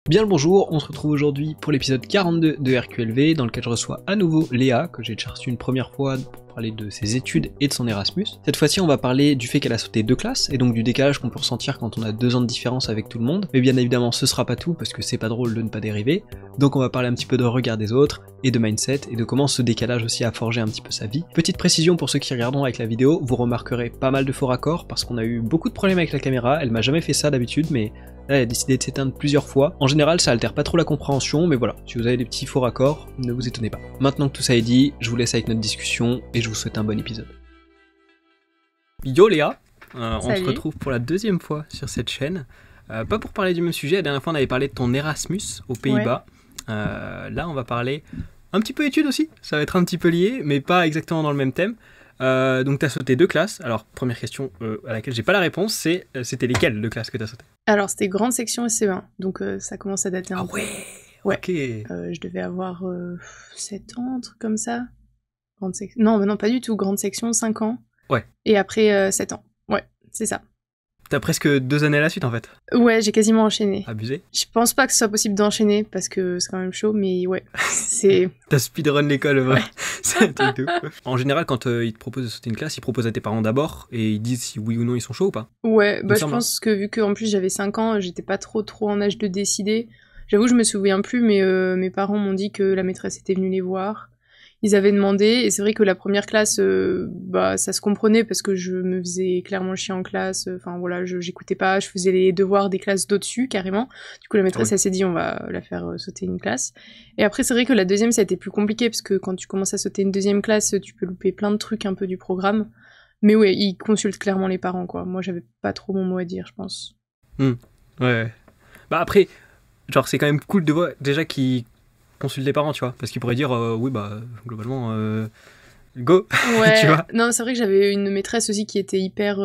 Bien le bonjour, on se retrouve aujourd'hui pour l'épisode 42 de RQLV, dans lequel je reçois à nouveau Léa, que j'ai déjà reçue une première fois pour parler de ses études et de son Erasmus. Cette fois-ci on va parler du fait qu'elle a sauté 2 classes, et donc du décalage qu'on peut ressentir quand on a 2 ans de différence avec tout le monde, mais bien évidemment ce sera pas tout, parce que c'est pas drôle de ne pas dériver, donc on va parler un petit peu de regard des autres, et de mindset, et de comment ce décalage aussi a forgé un petit peu sa vie. Petite précision pour ceux qui regarderont avec la vidéo, vous remarquerez pas mal de faux raccords, parce qu'on a eu beaucoup de problèmes avec la caméra, elle m'a jamais fait ça d'habitude, mais là, elle a décidé de s'éteindre plusieurs fois. En général, ça altère pas trop la compréhension, mais voilà, si vous avez des petits faux raccords, ne vous étonnez pas. Maintenant que tout ça est dit, je vous laisse avec notre discussion, et je vous souhaite un bon épisode. Yo Léa, on se retrouve pour la 2e fois sur cette chaîne. Pas pour parler du même sujet, la dernière fois on avait parlé de ton Erasmus aux Pays-Bas. Ouais. Là on va parler un petit peu études aussi, ça va être un petit peu lié, mais pas exactement dans le même thème. Donc t'as sauté 2 classes. Alors première question à laquelle j'ai pas la réponse, c'est c'était lesquelles 2 classes que t'as sauté? Alors c'était grande section et CE1, donc ça commence à dater un peu. Ouais. Ouais. Ok. Je devais avoir 7 ans, un truc comme ça. Non, pas du tout. Grande section, 5 ans. Ouais. Et après 7 ans. Ouais, c'est ça. T'as presque 2 années à la suite en fait. Ouais, j'ai quasiment enchaîné. Abusé. Je pense pas que ce soit possible d'enchaîner parce que c'est quand même chaud, mais ouais, c'est... T'as speedrun l'école, ouais. C'est un truc de ouf. En général, quand ils te proposent de sauter une classe, ils proposent à tes parents d'abord et ils disent si oui ou non ils sont chauds ou pas. Ouais, bah je pense que vu qu'en plus j'avais 5 ans, j'étais pas trop en âge de décider. J'avoue, je me souviens plus, mais mes parents m'ont dit que la maîtresse était venue les voir. Ils avaient demandé, et c'est vrai que la première classe, bah ça se comprenait parce que je me faisais clairement chier en classe. Enfin voilà, j'écoutais pas, je faisais les devoirs des classes d'au-dessus carrément. Du coup la maîtresse elle s'est dit on va la faire sauter une classe. Et après c'est vrai que la deuxième ça a été plus compliqué parce que quand tu commences à sauter une 2e classe, tu peux louper plein de trucs un peu du programme. Mais ouais, ils consultent clairement les parents quoi. Moi j'avais pas trop mon mot à dire je pense. Ouais. Bah après, genre c'est quand même cool de voir déjà qu'ils consultent les parents, tu vois, parce qu'ils pourraient dire oui bah globalement go. Ouais. Tu vois. Non, c'est vrai que j'avais une maîtresse aussi qui était hyper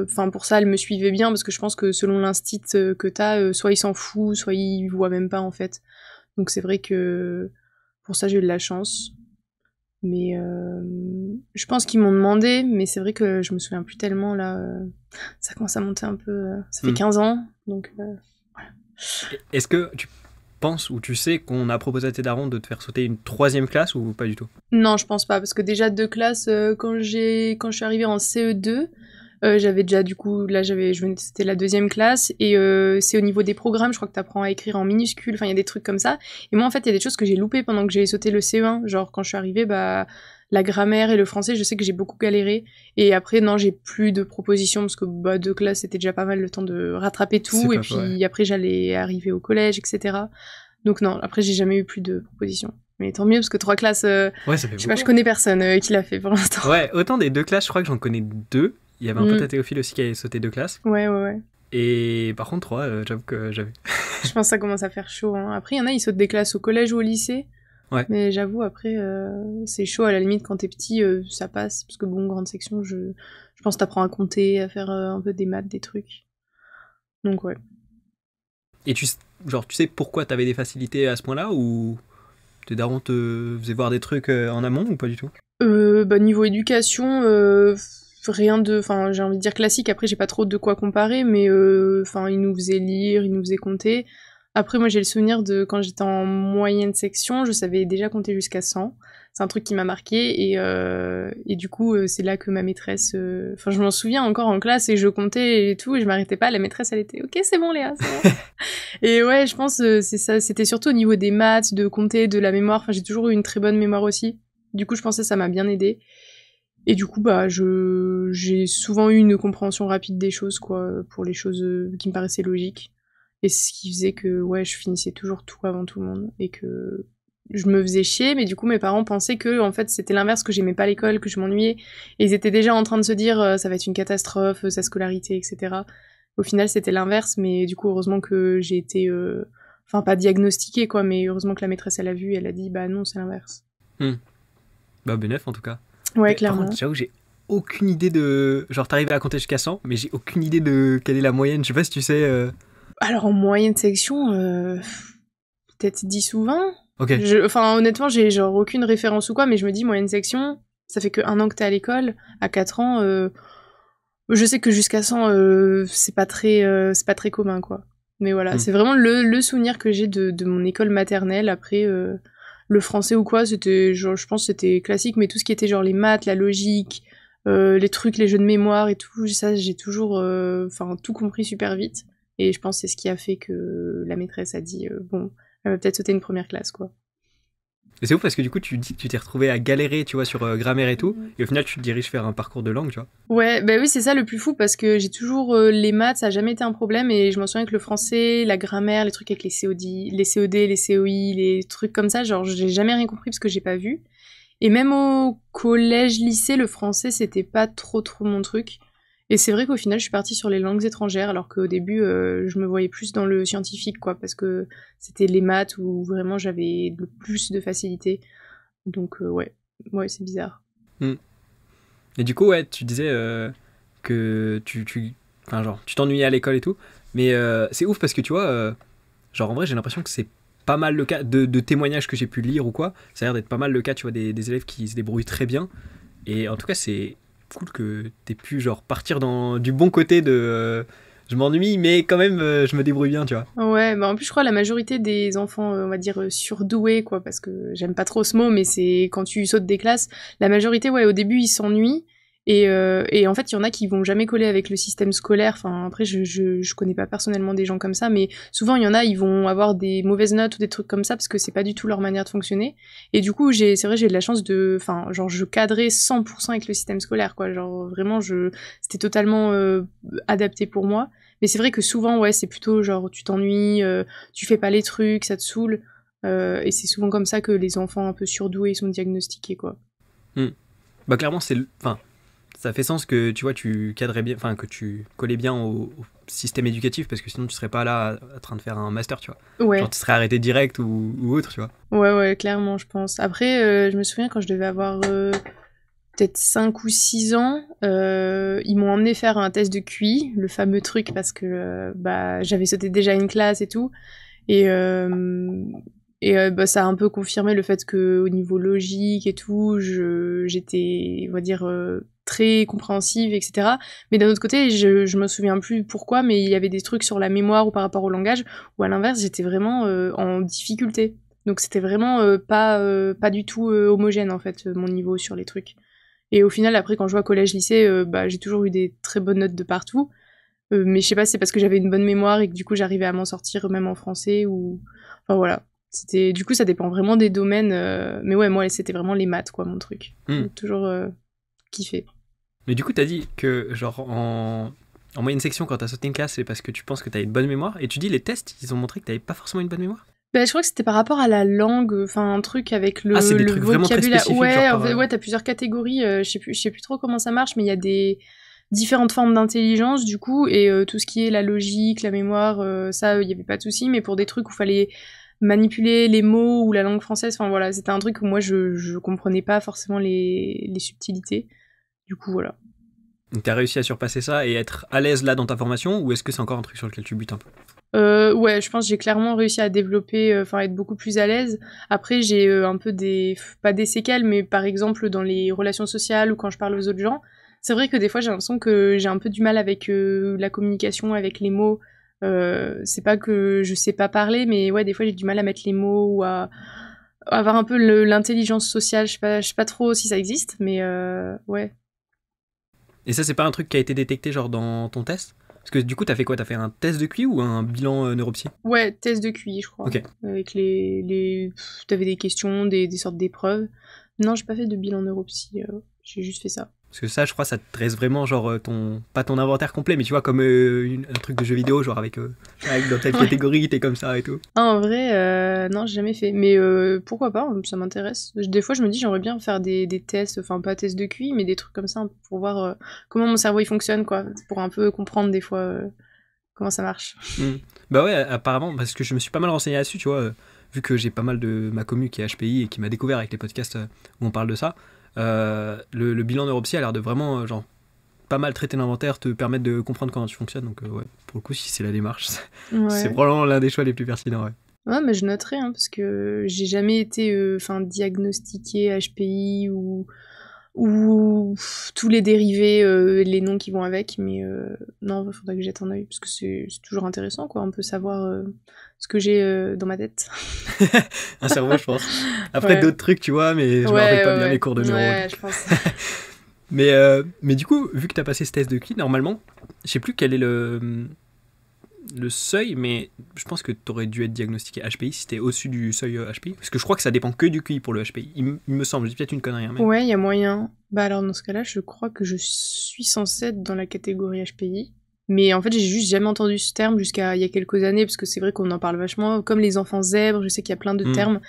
enfin pour ça elle me suivait bien parce que je pense que selon l'instit que t'as, soit il s'en fout, soit il voit même pas en fait. Donc c'est vrai que pour ça j'ai eu de la chance. Mais je pense qu'ils m'ont demandé, mais c'est vrai que je me souviens plus tellement là. Ça commence à monter un peu. Ça fait 15 ans, donc voilà. Est-ce que tu penses ou tu sais qu'on a proposé à tes darons de te faire sauter une 3e classe ou pas du tout? Non, je pense pas, parce que déjà 2 classes, quand je suis arrivée en CE2, j'avais déjà du coup, là c'était la 2e classe, et c'est au niveau des programmes, je crois que t'apprends à écrire en minuscules, enfin il y a des trucs comme ça. Et moi en fait il y a des choses que j'ai loupées pendant que j'ai sauté le CE1, genre quand je suis arrivée, bah la grammaire et le français, je sais que j'ai beaucoup galéré. Et après non, j'ai plus de propositions parce que bah 2 classes c'était déjà pas mal le temps de rattraper tout, et puis ouais. Après j'allais arriver au collège, etc. Donc non, après j'ai jamais eu plus de propositions. Mais tant mieux parce que 3 classes, ouais, ça fait je sais pas, je connais personne qui l'a fait pour l'instant. Ouais, autant des 2 classes, je crois que j'en connais 2. Il y avait un pote à Théophile aussi qui avait sauté 2 classes. Ouais. Et par contre 3, j'avoue que j'avais. Je pense que ça commence à faire chaud. Hein. Après, il y en a, ils sautent des classes au collège ou au lycée. Ouais. Mais j'avoue, après, c'est chaud. À la limite, quand t'es petit, ça passe. Parce que bon, grande section, je pense que t'apprends à compter, à faire un peu des maths, des trucs. Donc ouais. Et tu sais pourquoi t'avais des facilités à ce point-là, ou tes darons te faisaient voir des trucs en amont ou pas du tout? Bah niveau éducation, rien de, enfin j'ai envie de dire classique. Après j'ai pas trop de quoi comparer, mais enfin ils nous faisaient lire, ils nous faisaient compter. Après moi j'ai le souvenir de quand j'étais en moyenne section, je savais déjà compter jusqu'à 100. C'est un truc qui m'a marqué, et du coup c'est là que ma maîtresse, enfin je m'en souviens encore en classe et je comptais et tout et je m'arrêtais pas. La maîtresse elle était ok c'est bon Léa, c'est bon. Et ouais je pense c'est ça, c'était surtout au niveau des maths, de compter, de la mémoire. Enfin j'ai toujours eu une très bonne mémoire aussi. Du coup je pensais que ça m'a bien aidé. Et du coup, bah, j'ai souvent eu une compréhension rapide des choses, quoi, pour les choses qui me paraissaient logiques. Et c'est ce qui faisait que, ouais, je finissais toujours tout avant tout le monde. Et que je me faisais chier, mais du coup, mes parents pensaient que, en fait, c'était l'inverse, que j'aimais pas l'école, que je m'ennuyais. Et ils étaient déjà en train de se dire, ça va être une catastrophe, sa scolarité, etc. Au final, c'était l'inverse, mais du coup, heureusement que j'ai été, enfin, pas diagnostiquée, quoi, mais heureusement que la maîtresse, elle a vu, elle a dit, bah non, c'est l'inverse. Bah, bénef, en tout cas. Ouais, mais, clairement. Par contre, j'avoue, j'ai aucune idée de... Genre, t'arrivais à compter jusqu'à 100, mais j'ai aucune idée de quelle est la moyenne. Je sais pas si tu sais... Alors, en moyenne section, peut-être 10 ou 20. Ok. Enfin, honnêtement, j'ai genre aucune référence ou quoi, mais je me dis, moyenne section, ça fait que 1 an que t'es à l'école. À 4 ans, je sais que jusqu'à 100, c'est pas très commun, quoi. Mais voilà, c'est vraiment le souvenir que j'ai de mon école maternelle. Après, le français ou quoi, c'était genre, je pense que c'était classique, mais tout ce qui était genre les maths, la logique, les trucs, les jeux de mémoire et tout, ça j'ai toujours tout compris super vite. Et je pense que c'est ce qui a fait que la maîtresse a dit bon, elle va peut-être sauter une première classe, quoi. Et c'est ouf parce que du coup, tu dis que tu t'es retrouvé à galérer, tu vois, sur grammaire et tout, et au final, tu te diriges vers un parcours de langue, tu vois. Ouais, bah oui, c'est ça le plus fou parce que j'ai toujours les maths, ça a jamais été un problème et je m'en souviens que le français, la grammaire, les trucs avec les COD, les COD, les COI, les trucs comme ça, genre j'ai jamais rien compris parce que j'ai pas vu. Et même au collège, lycée, le français, c'était pas trop mon truc. Et c'est vrai qu'au final, je suis partie sur les langues étrangères, alors qu'au début, je me voyais plus dans le scientifique, quoi, parce que c'était les maths où vraiment j'avais le plus de facilité. Donc ouais, c'est bizarre. Et du coup, ouais, tu disais que tu t'ennuyais à l'école et tout, mais c'est ouf parce que tu vois, genre en vrai, j'ai l'impression que c'est pas mal le cas de témoignages que j'ai pu lire ou quoi. Ça a l'air d'être pas mal le cas, tu vois, des élèves qui se débrouillent très bien. Et en tout cas, c'est cool que t'aies pu genre partir du bon côté de je m'ennuie, mais quand même je me débrouille bien, tu vois. Ouais, bah en plus je crois la majorité des enfants, on va dire surdoués, quoi, parce que j'aime pas trop ce mot, mais c'est quand tu sautes des classes, la majorité, ouais, au début ils s'ennuient, et en fait il y en a qui vont jamais coller avec le système scolaire, enfin après je connais pas personnellement des gens comme ça, mais souvent il y en a, ils vont avoir des mauvaises notes ou des trucs comme ça, parce que c'est pas du tout leur manière de fonctionner, et du coup c'est vrai j'ai de la chance enfin genre je cadrais 100% avec le système scolaire, quoi, genre vraiment c'était totalement adapté pour moi. Mais c'est vrai que souvent, ouais, c'est plutôt genre tu t'ennuies, tu fais pas les trucs, ça te saoule. Et c'est souvent comme ça que les enfants un peu surdoués sont diagnostiqués, quoi. Bah clairement, enfin, ça fait sens que tu vois, tu cadrais bien, enfin que tu collais bien au système éducatif parce que sinon tu serais pas là en train de faire un master, tu vois. Ouais. Genre tu serais arrêté direct ou autre, tu vois. Ouais, clairement, je pense. Après, je me souviens quand je devais avoir peut-être 5 ou 6 ans, ils m'ont emmené faire un test de QI, le fameux truc, parce que j'avais sauté déjà une classe et tout. Et ça a un peu confirmé le fait que au niveau logique et tout, j'étais, on va dire, très compréhensive, etc. Mais d'un autre côté, je me souviens plus pourquoi, mais il y avait des trucs sur la mémoire ou par rapport au langage, où à l'inverse, j'étais vraiment en difficulté. Donc c'était vraiment pas du tout homogène, en fait, mon niveau sur les trucs. Et au final, après, quand je vois collège-lycée, j'ai toujours eu des très bonnes notes de partout. Mais je sais pas, c'est parce que j'avais une bonne mémoire et que du coup, j'arrivais à m'en sortir même en français ou... Enfin voilà. Du coup, ça dépend vraiment des domaines. Mais ouais, moi, c'était vraiment les maths, quoi, mon truc. J'ai toujours kiffé. Mais du coup, t'as dit que genre en moyenne section, quand t'as sauté une classe, c'est parce que tu penses que t'as une bonne mémoire. Et tu dis les tests, ils ont montré que t'avais pas forcément une bonne mémoire. Je crois que c'était par rapport à la langue, enfin un truc avec le, c'est des le trucs vraiment très vocabulaire. spécifiques, Ouais, genre ouais, t'as plusieurs catégories. Je sais plus trop comment ça marche, mais il y a des différentes formes d'intelligence du coup, et tout ce qui est la logique, la mémoire, ça, il y avait pas de souci. Mais pour des trucs où il fallait manipuler les mots ou la langue française, enfin voilà, c'était un truc où moi je comprenais pas forcément les subtilités. Du coup voilà. T'as réussi à surpasser ça et être à l'aise là dans ta formation, ou est-ce que c'est encore un truc sur lequel tu butes un peu? Ouais, je pense que j'ai clairement réussi à développer, être beaucoup plus à l'aise. Après, j'ai un peu pas des séquelles, mais par exemple dans les relations sociales ou quand je parle aux autres gens, c'est vrai que des fois j'ai l'impression que j'ai un peu du mal avec la communication, avec les mots. C'est pas que je sais pas parler, mais ouais, des fois j'ai du mal à mettre les mots ou à avoir un peu l'intelligence sociale. Je sais pas trop si ça existe, mais ouais. Et ça, c'est pas un truc qui a été détecté genre dans ton test? Parce que du coup, t'as fait quoi? T'as fait un test de QI ou un bilan neuropsy? Ouais, test de QI, je crois. Ok. Avec t'avais des questions, des sortes d'épreuves. Non, j'ai pas fait de bilan neuropsy, j'ai juste fait ça. Parce que ça, je crois, ça te dresse vraiment genre pas ton inventaire complet, mais tu vois, comme un truc de jeu vidéo, genre avec dans telle catégorie, t'es comme ça et tout. Ah, en vrai, non, j'ai jamais fait. Mais pourquoi pas, ça m'intéresse. Des fois, je me dis, j'aimerais bien faire des tests, enfin pas tests de QI, mais des trucs comme ça, un peu pour voir comment mon cerveau il fonctionne, quoi. Pour un peu comprendre des fois comment ça marche. Bah ouais, apparemment, parce que je me suis pas mal renseigné là-dessus, tu vois, vu que j'ai pas mal de ma commu qui est HPI et qui m'a découvert avec les podcasts où on parle de ça. Le bilan neuropsy a l'air de vraiment genre pas mal traiter l'inventaire, te permettre de comprendre comment tu fonctionnes. Donc ouais, pour le coup, si c'est la démarche, c'est probablement l'un des choix les plus pertinents. Ouais, mais je noterai, parce que j'ai jamais été diagnostiquée HPI ou ou tous les dérivés, les noms qui vont avec, mais non, il faudrait que je jette un œil, parce que c'est toujours intéressant, quoi, on peut savoir ce que j'ai dans ma tête. Un cerveau, je pense. Après, d'autres trucs, tu vois, mais je me rappelle pas bien les cours de neuro. Ouais, je pense. mais du coup, vu que tu as passé ce test de QI, normalement, je sais plus quel est le seuil, mais je pense que tu aurais dû être diagnostiqué HPI si tu es au-dessus du seuil HPI. Parce que je crois que ça dépend que du QI pour le HPI. Il me semble, je dis peut-être une connerie. Hein, mais... Ouais, il y a moyen. Bah alors dans ce cas-là, je crois que je suis censée être dans la catégorie HPI. Mais en fait, j'ai juste jamais entendu ce terme jusqu'à il y a quelques années, parce que c'est vrai qu'on en parle vachement, comme les enfants zèbres, je sais qu'il y a plein de termes.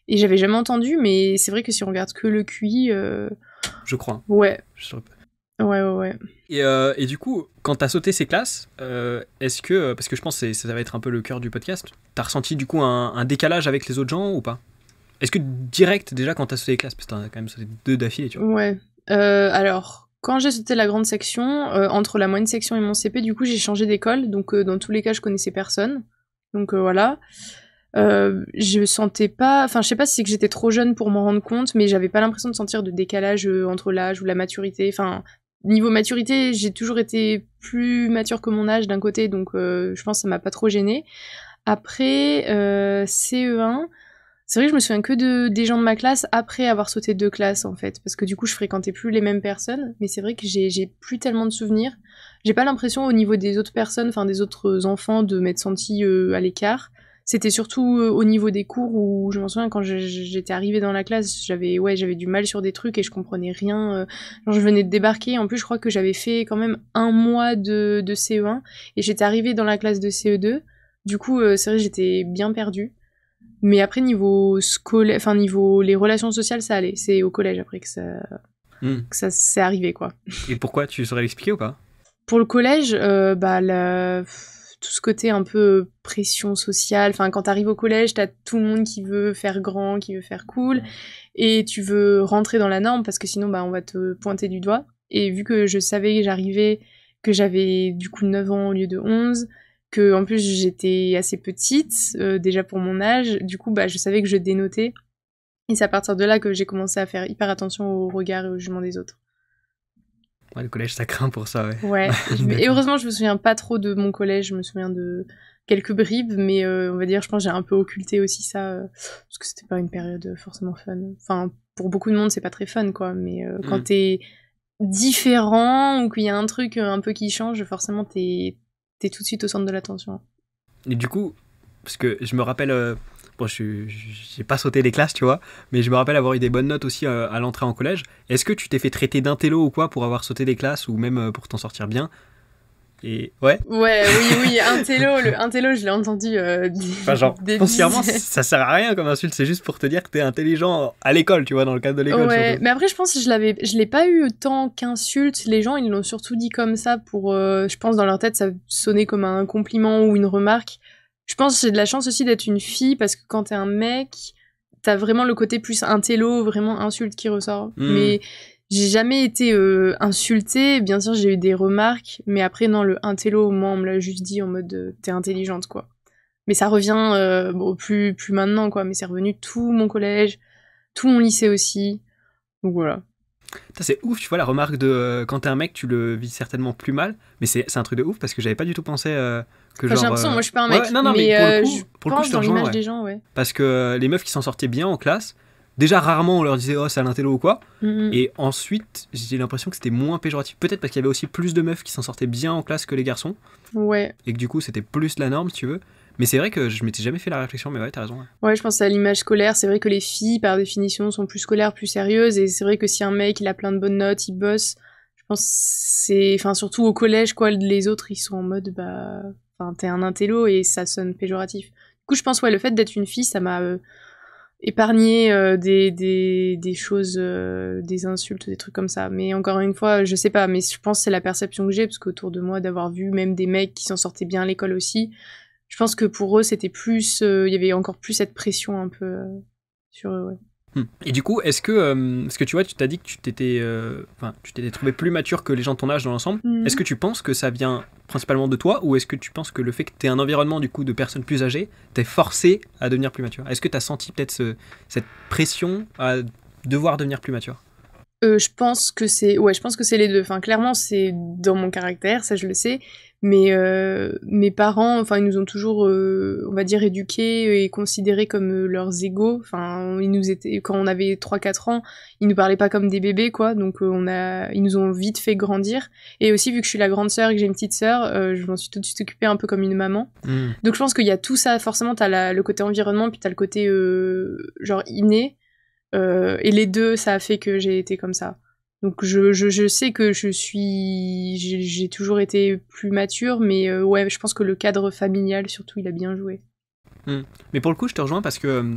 Et j'avais jamais entendu, mais c'est vrai que si on regarde que le QI... Je crois. Ouais. Je saurais pas. Ouais. Et du coup, quand t'as sauté ces classes, est-ce que, parce que je pense que ça va être un peu le cœur du podcast, t'as ressenti du coup un décalage avec les autres gens ou pas? Est-ce que direct, déjà, quand t'as sauté les classes, parce que t'en as quand même sauté 2 d'affilée, tu vois? Ouais. Alors, quand j'ai sauté la grande section, entre la moyenne section et mon CP, du coup, j'ai changé d'école, donc dans tous les cas, je connaissais personne. Donc voilà. Je sentais pas, enfin je sais pas si c'est que j'étais trop jeune pour m'en rendre compte, mais j'avais pas l'impression de sentir de décalage entre l'âge ou la maturité. Enfin, niveau maturité, j'ai toujours été plus mature que mon âge d'un côté, donc je pense que ça m'a pas trop gênée. Après CE1, c'est vrai que je me souviens que des gens de ma classe après avoir sauté 2 classes en fait, parce que du coup je fréquentais plus les mêmes personnes, mais c'est vrai que j'ai plus tellement de souvenirs. J'ai pas l'impression au niveau des autres personnes, enfin des autres enfants, de m'être sentie à l'écart. C'était surtout au niveau des cours où je m'en souviens quand j'étais arrivée dans la classe, j'avais du mal sur des trucs et je comprenais rien. Genre je venais de débarquer, en plus je crois que j'avais fait quand même 1 mois de CE1 et j'étais arrivée dans la classe de CE2. Du coup c'est vrai que j'étais bien perdue. Mais après niveau scolaire, enfin niveau les relations sociales ça allait. C'est au collège après que ça s'est arrivé quoi. Et pourquoi, tu saurais l'expliquer ou pas? Pour le collège, tout ce côté un peu pression sociale, enfin quand t'arrives au collège, t'as tout le monde qui veut faire grand, qui veut faire cool, et tu veux rentrer dans la norme parce que sinon on va te pointer du doigt. Et vu que je savais que j'arrivais, que j'avais du coup 9 ans au lieu de 11, que en plus j'étais assez petite, déjà pour mon âge, du coup je savais que je dénotais. Et c'est à partir de là que j'ai commencé à faire hyper attention au regard et au jugement des autres. Ouais, le collège, ça craint pour ça, ouais. Ouais, et heureusement, je me souviens pas trop de mon collège, je me souviens de quelques bribes, mais on va dire, je pense que j'ai un peu occulté aussi ça, parce que c'était pas une période forcément fun. Enfin, pour beaucoup de monde, c'est pas très fun, quoi, mais quand t'es différent, ou qu'il y a un truc un peu qui change, forcément, t'es tout de suite au centre de l'attention. Et du coup, parce que je me rappelle... Bon, j'ai pas sauté les classes, tu vois, mais je me rappelle avoir eu des bonnes notes aussi à l'entrée en collège. Est-ce que tu t'es fait traiter d'intello ou quoi pour avoir sauté des classes ou même pour t'en sortir bien? Et ouais. Ouais, oui, intello, je l'ai entendu. Enfin, genre, foncièrement, ça sert à rien comme insulte, c'est juste pour te dire que t'es intelligent à l'école, tu vois, dans le cadre de l'école. Ouais, surtout. mais après, je pense que je l'ai pas eu tant qu'insulte. Les gens, ils l'ont surtout dit comme ça pour, je pense, dans leur tête, ça sonnait comme un compliment ou une remarque. Je pense que j'ai de la chance aussi d'être une fille, parce que quand t'es un mec, t'as vraiment le côté plus intello, vraiment insulte qui ressort. Mais j'ai jamais été insultée, bien sûr j'ai eu des remarques, mais après non, le intello, moi on me l'a juste dit en mode t'es intelligente quoi. Mais ça revient plus maintenant quoi, mais c'est revenu tout mon collège, tout mon lycée aussi, donc voilà. C'est ouf, tu vois, la remarque de quand t'es un mec, tu le vis certainement plus mal, mais c'est un truc de ouf parce que j'avais pas du tout pensé que genre. J'ai l'impression, moi je suis pas un mec, ouais, non, mais pour le coup, je te rejoins. L'image des gens, ouais. Parce que les meufs qui s'en sortaient bien en classe, déjà rarement on leur disait oh c'est à l'intello ou quoi, et ensuite j'ai l'impression que c'était moins péjoratif. Peut-être parce qu'il y avait aussi plus de meufs qui s'en sortaient bien en classe que les garçons. Ouais. Et que du coup c'était plus la norme si tu veux. Mais c'est vrai que je m'étais jamais fait la réflexion, mais ouais, t'as raison. Ouais, je pense à l'image scolaire. C'est vrai que les filles, par définition, sont plus scolaires, plus sérieuses. Et c'est vrai que si un mec, il a plein de bonnes notes, il bosse, je pense c'est... Enfin, surtout au collège, quoi, les autres, ils sont en mode, Enfin, t'es un intello et ça sonne péjoratif. Du coup, je pense, ouais, le fait d'être une fille, ça m'a épargné des choses, des insultes, des trucs comme ça. Mais encore une fois, je sais pas, mais je pense que c'est la perception que j'ai, parce qu'autour de moi, d'avoir vu même des mecs qui s'en sortaient bien à l'école aussi, je pense que pour eux, c'était plus... Il y avait encore plus cette pression un peu sur eux, ouais. Et du coup, est-ce que... parce que tu vois, tu t'as dit que tu t'étais trouvé plus mature que les gens de ton âge dans l'ensemble. Est-ce que tu penses que ça vient principalement de toi, ou est-ce que tu penses que le fait que tu aies un environnement du coup de personnes plus âgées t'es forcé à devenir plus mature? Est-ce que tu as senti peut-être cette pression à devoir devenir plus mature? Je pense que c'est les deux. Enfin, clairement, c'est dans mon caractère, ça je le sais. Mais mes parents, enfin, ils nous ont toujours, on va dire, éduqués et considérés comme leurs égaux. Enfin, quand on avait 3-4 ans, ils nous parlaient pas comme des bébés, quoi. Donc, ils nous ont vite fait grandir. Et aussi, vu que je suis la grande sœur et que j'ai une petite sœur, je m'en suis tout de suite occupée un peu comme une maman. Donc, je pense qu'il y a tout ça. Forcément, t'as le côté environnement, puis t'as le côté, genre, inné. Et les deux, ça a fait que j'ai été comme ça. Donc je sais que j'ai toujours été plus mature, mais ouais, je pense que le cadre familial, surtout, il a bien joué. Mais pour le coup, je te rejoins parce que,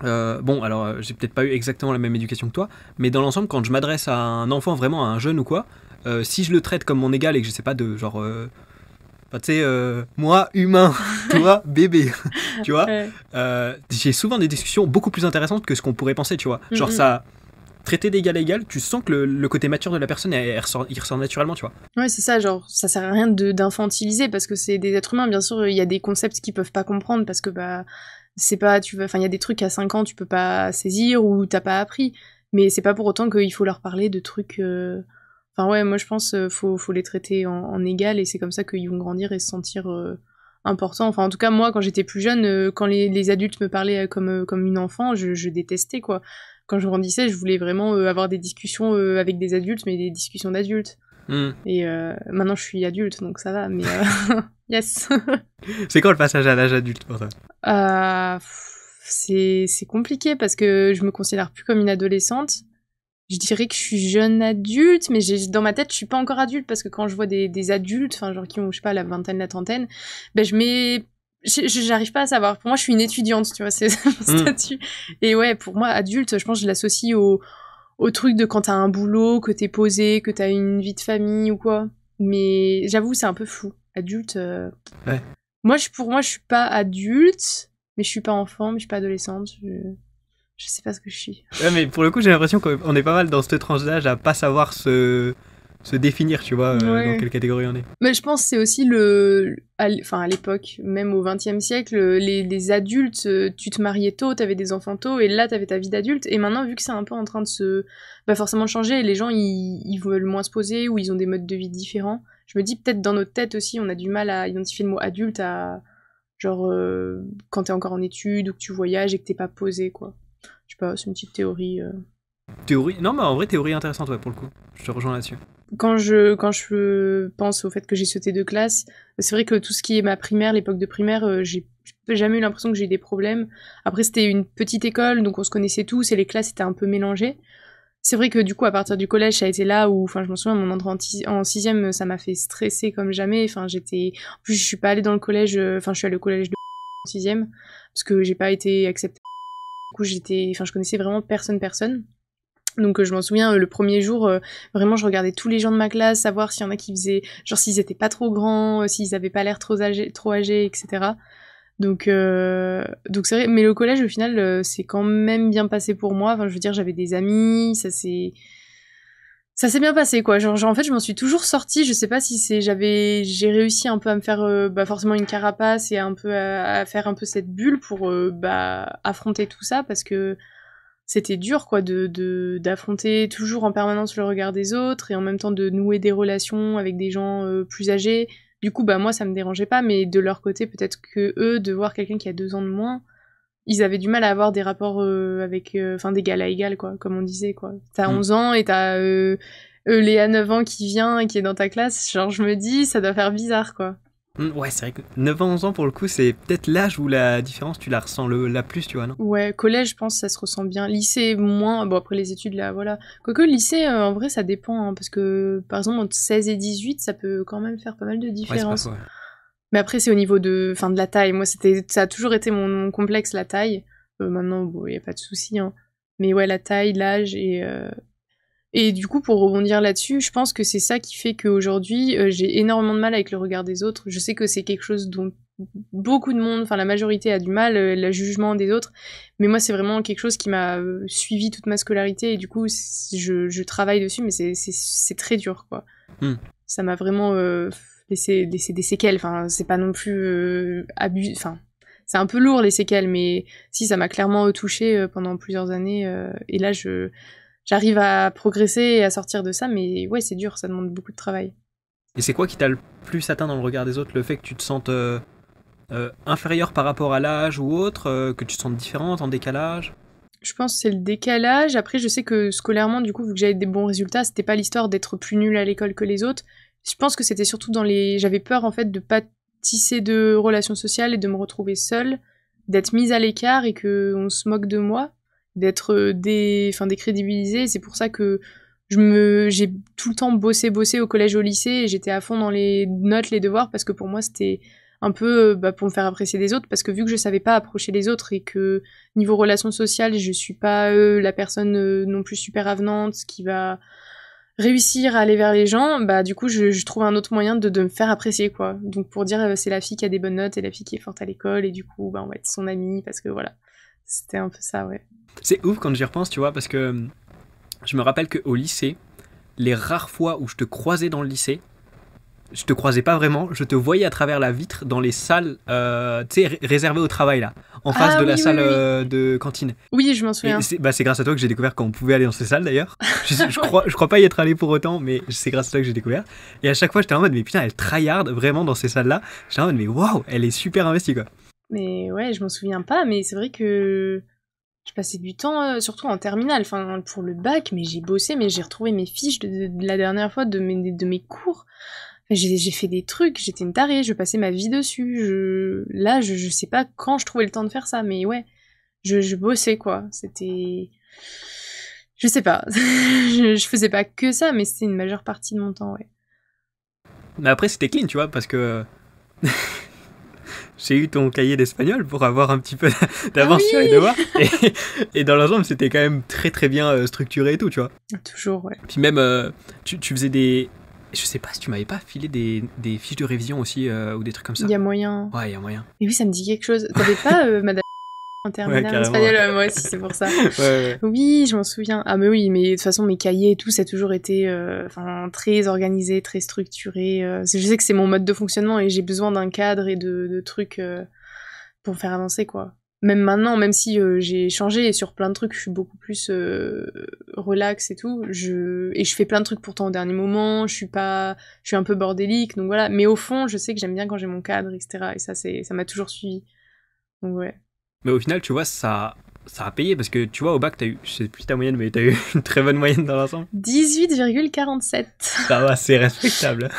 bon, alors, j'ai peut-être pas eu exactement la même éducation que toi, mais dans l'ensemble, quand je m'adresse à un enfant, vraiment à un jeune ou quoi, si je le traite comme mon égal et que je sais pas de genre... tu sais, moi, humain, toi, bébé, tu vois, Ouais. j'ai souvent des discussions beaucoup plus intéressantes que ce qu'on pourrait penser, tu vois. Genre, ça, traiter d'égal à égal, tu sens que le côté mature de la personne, il ressort naturellement, tu vois. Ouais, c'est ça, genre, ça sert à rien d'infantiliser, parce que c'est des êtres humains, bien sûr, il y a des concepts qu'ils peuvent pas comprendre, parce que, bah, c'est pas, enfin, il y a des trucs à 5 ans, tu peux pas saisir, ou t'as pas appris, mais c'est pas pour autant qu'il faut leur parler de trucs... Enfin ouais, moi je pense faut les traiter en égal et c'est comme ça qu'ils vont grandir et se sentir importants. Enfin en tout cas moi quand j'étais plus jeune, quand les adultes me parlaient comme une enfant, je détestais quoi. Quand je grandissais, je voulais vraiment avoir des discussions avec des adultes, mais des discussions d'adultes. Et maintenant je suis adulte donc ça va, mais yes. C'est quand le passage à l'âge adulte pour toi? C'est compliqué parce que je me considère plus comme une adolescente. Je dirais que je suis jeune adulte, mais dans ma tête, je suis pas encore adulte parce que quand je vois des adultes, enfin, genre qui ont, je sais pas, la vingtaine, la trentaine, ben j'arrive pas à savoir. Pour moi, je suis une étudiante, tu vois, c'est mon statut. Et ouais, pour moi, adulte, je pense que je l'associe au truc de quand t'as un boulot, que t'es posé, que t'as une vie de famille ou quoi. Mais j'avoue, c'est un peu flou. Adulte. Ouais. Pour moi, je suis pas adulte, mais je suis pas enfant, mais je suis pas adolescente. Je sais pas ce que je suis. Ouais, mais pour le coup, j'ai l'impression qu'on est pas mal dans cette tranche d'âge à pas savoir se définir, tu vois, Ouais. dans quelle catégorie on est. Mais je pense que c'est aussi à l'époque, même au XXe siècle, les adultes, tu te mariais tôt, t'avais des enfants tôt, et là t'avais ta vie d'adulte. Et maintenant, vu que c'est un peu en train de forcément de changer, les gens ils veulent moins se poser ou ils ont des modes de vie différents. Je me dis peut-être dans notre tête aussi, on a du mal à identifier le mot adulte à genre quand t'es encore en études ou que tu voyages et que t'es pas posé quoi. Je sais pas, c'est une petite théorie. Théorie? Non, mais en vrai, théorie intéressante, ouais, pour le coup. Je te rejoins là-dessus. Quand je pense au fait que j'ai sauté de classe, c'est vrai que tout ce qui est ma primaire, l'époque de primaire, j'ai jamais eu l'impression que j'ai eu des problèmes. Après, c'était une petite école, donc on se connaissait tous et les classes étaient un peu mélangées. C'est vrai que du coup, à partir du collège, ça a été là où, enfin, je me souviens, mon entrée en sixième, ça m'a fait stresser comme jamais. Enfin, en plus, je suis pas allée dans le collège, enfin, je suis allée au collège de en sixième, parce que j'ai pas été acceptée. Du coup, je connaissais vraiment personne. Donc je m'en souviens, le premier jour, vraiment je regardais tous les gens de ma classe, savoir s'il y en a qui faisaient, genre s'ils étaient pas trop grands, s'ils avaient pas l'air trop âgés, etc. Donc c'est vrai, mais le collège au final c'est quand même bien passé pour moi. Enfin je veux dire j'avais des amis, ça s'est bien passé quoi. Genre en fait je m'en suis toujours sortie. Je sais pas si j'ai réussi un peu à me faire forcément une carapace et un peu à faire un peu cette bulle pour affronter tout ça parce que c'était dur quoi d'affronter toujours en permanence le regard des autres et en même temps de nouer des relations avec des gens plus âgés. Du coup moi ça me dérangeait pas, mais de leur côté peut-être que eux de voir quelqu'un qui a 2 ans de moins, ils avaient du mal à avoir des rapports avec d'égal à égal quoi, comme on disait quoi. T'as 11 ans et t'as Léa 9 ans qui vient et qui est dans ta classe, genre je me dis ça doit faire bizarre quoi. Ouais, c'est vrai que 9 ans, 11 ans, pour le coup, c'est peut-être l'âge où la différence, tu la ressens la plus, tu vois, non? Ouais, collège, je pense, ça se ressent bien. Lycée, moins. Bon, après les études, là, voilà. Quoique, lycée, en vrai, ça dépend, hein, parce que, par exemple, entre 16 et 18, ça peut quand même faire pas mal de différences. Ouais, c'est pas faux, ouais. Mais après, c'est au niveau de la taille. Moi, ça a toujours été mon complexe, la taille. Maintenant, bon, y a pas de souci, hein. Mais ouais, la taille, l'âge et du coup, pour rebondir là-dessus, je pense que c'est ça qui fait qu'aujourd'hui, j'ai énormément de mal avec le regard des autres. Je sais que c'est quelque chose dont beaucoup de monde, enfin la majorité a du mal, le jugement des autres. Mais moi, c'est vraiment quelque chose qui m'a suivi toute ma scolarité et du coup, je travaille dessus, mais c'est très dur, quoi. Ça m'a vraiment laissé des séquelles. Enfin, c'est pas non plus enfin, c'est un peu lourd les séquelles, mais si, ça m'a clairement touchée pendant plusieurs années. Et là, j'arrive à progresser et à sortir de ça, mais ouais, c'est dur, ça demande beaucoup de travail. Et c'est quoi qui t'a le plus atteint dans le regard des autres? Le fait que tu te sentes inférieure par rapport à l'âge ou autre, que tu te sentes différente, en décalage? Je pense que c'est le décalage. Après, je sais que scolairement, du coup, vu que j'avais des bons résultats, c'était pas l'histoire d'être plus nulle à l'école que les autres. Je pense que c'était surtout dans les... J'avais peur, en fait, de pas tisser de relations sociales et de me retrouver seule, d'être mise à l'écart et qu'on se moque de moi, d'être décrédibilisée. C'est pour ça que j'ai tout le temps bossé au collège, au lycée, et j'étais à fond dans les notes, les devoirs, parce que pour moi, c'était un peu pour me faire apprécier des autres, parce que vu que je savais pas approcher les autres et que niveau relations sociales, je suis pas la personne non plus super avenante qui va réussir à aller vers les gens, bah du coup je trouve un autre moyen de me faire apprécier, quoi. Donc pour dire c'est la fille qui a des bonnes notes et la fille qui est forte à l'école, et du coup bah on va être son amie, parce que voilà, c'était un peu ça, ouais. C'est ouf quand j'y repense, tu vois, parce que je me rappelle qu'au lycée, les rares fois où je te croisais dans le lycée, je te croisais pas vraiment, je te voyais à travers la vitre dans les salles tu sais, réservées au travail, là, en face de la salle de cantine. Oui, je m'en souviens. C'est grâce à toi que j'ai découvert qu'on pouvait aller dans ces salles, d'ailleurs. Je crois pas y être allé pour autant, mais c'est grâce à toi que j'ai découvert. Et à chaque fois, j'étais en mode, mais putain, elle tryhard vraiment dans ces salles-là. J'étais en mode, mais waouh, elle est super investie, quoi. Mais ouais, je m'en souviens pas, mais c'est vrai que je passais du temps, surtout en terminale, enfin pour le bac, mais j'ai bossé, mais j'ai retrouvé mes fiches de la dernière fois de mes cours. J'ai fait des trucs, j'étais une tarée, je passais ma vie dessus. Là, je sais pas quand je trouvais le temps de faire ça, mais ouais, je bossais, quoi. C'était... Je sais pas. je faisais pas que ça, mais c'était une majeure partie de mon temps, ouais. Mais après, c'était clean, tu vois, parce que j'ai eu ton cahier d'espagnol pour avoir un petit peu d'avance sur les devoirs. Et dans l'ensemble, c'était quand même très très bien structuré et tout, tu vois. Toujours, ouais. Puis même, tu faisais des... Je sais pas si tu m'avais pas filé des fiches de révision aussi, ou des trucs comme ça. Il y a moyen. Ouais, il y a moyen. Et oui, ça me dit quelque chose. T'avais pas madame en terminale espagnol, moi aussi, c'est pour ça. Ouais. Oui, je m'en souviens. Ah mais oui, mais de toute façon, mes cahiers et tout, ça a toujours été très organisé, très structuré. Je sais que c'est mon mode de fonctionnement et j'ai besoin d'un cadre et de trucs pour me faire avancer, quoi. Même maintenant, même si j'ai changé sur plein de trucs, je suis beaucoup plus relax et tout. Et je fais plein de trucs pourtant au dernier moment. Je suis un peu bordélique, donc voilà. Mais au fond, je sais que j'aime bien quand j'ai mon cadre, etc. Et ça m'a toujours suivi. Donc ouais. Mais au final, tu vois, ça a payé parce que tu vois, au bac, t'as eu, je sais plus ta moyenne, mais t'as eu une très bonne moyenne dans l'ensemble. 18,47. Ça va, c'est respectable.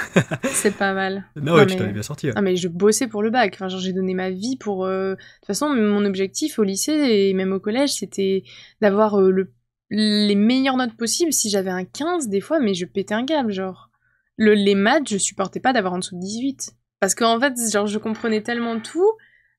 C'est pas mal. Non, ouais, tu t'en es bien sorti. Ouais. Ah, mais je bossais pour le bac. Enfin, genre, j'ai donné ma vie pour. De toute façon, mon objectif au lycée et même au collège, c'était d'avoir les meilleures notes possibles. Si j'avais un 15, des fois, mais je pétais un câble. Genre, les maths, je supportais pas d'avoir en dessous de 18. Parce qu'en fait, genre, je comprenais tellement tout.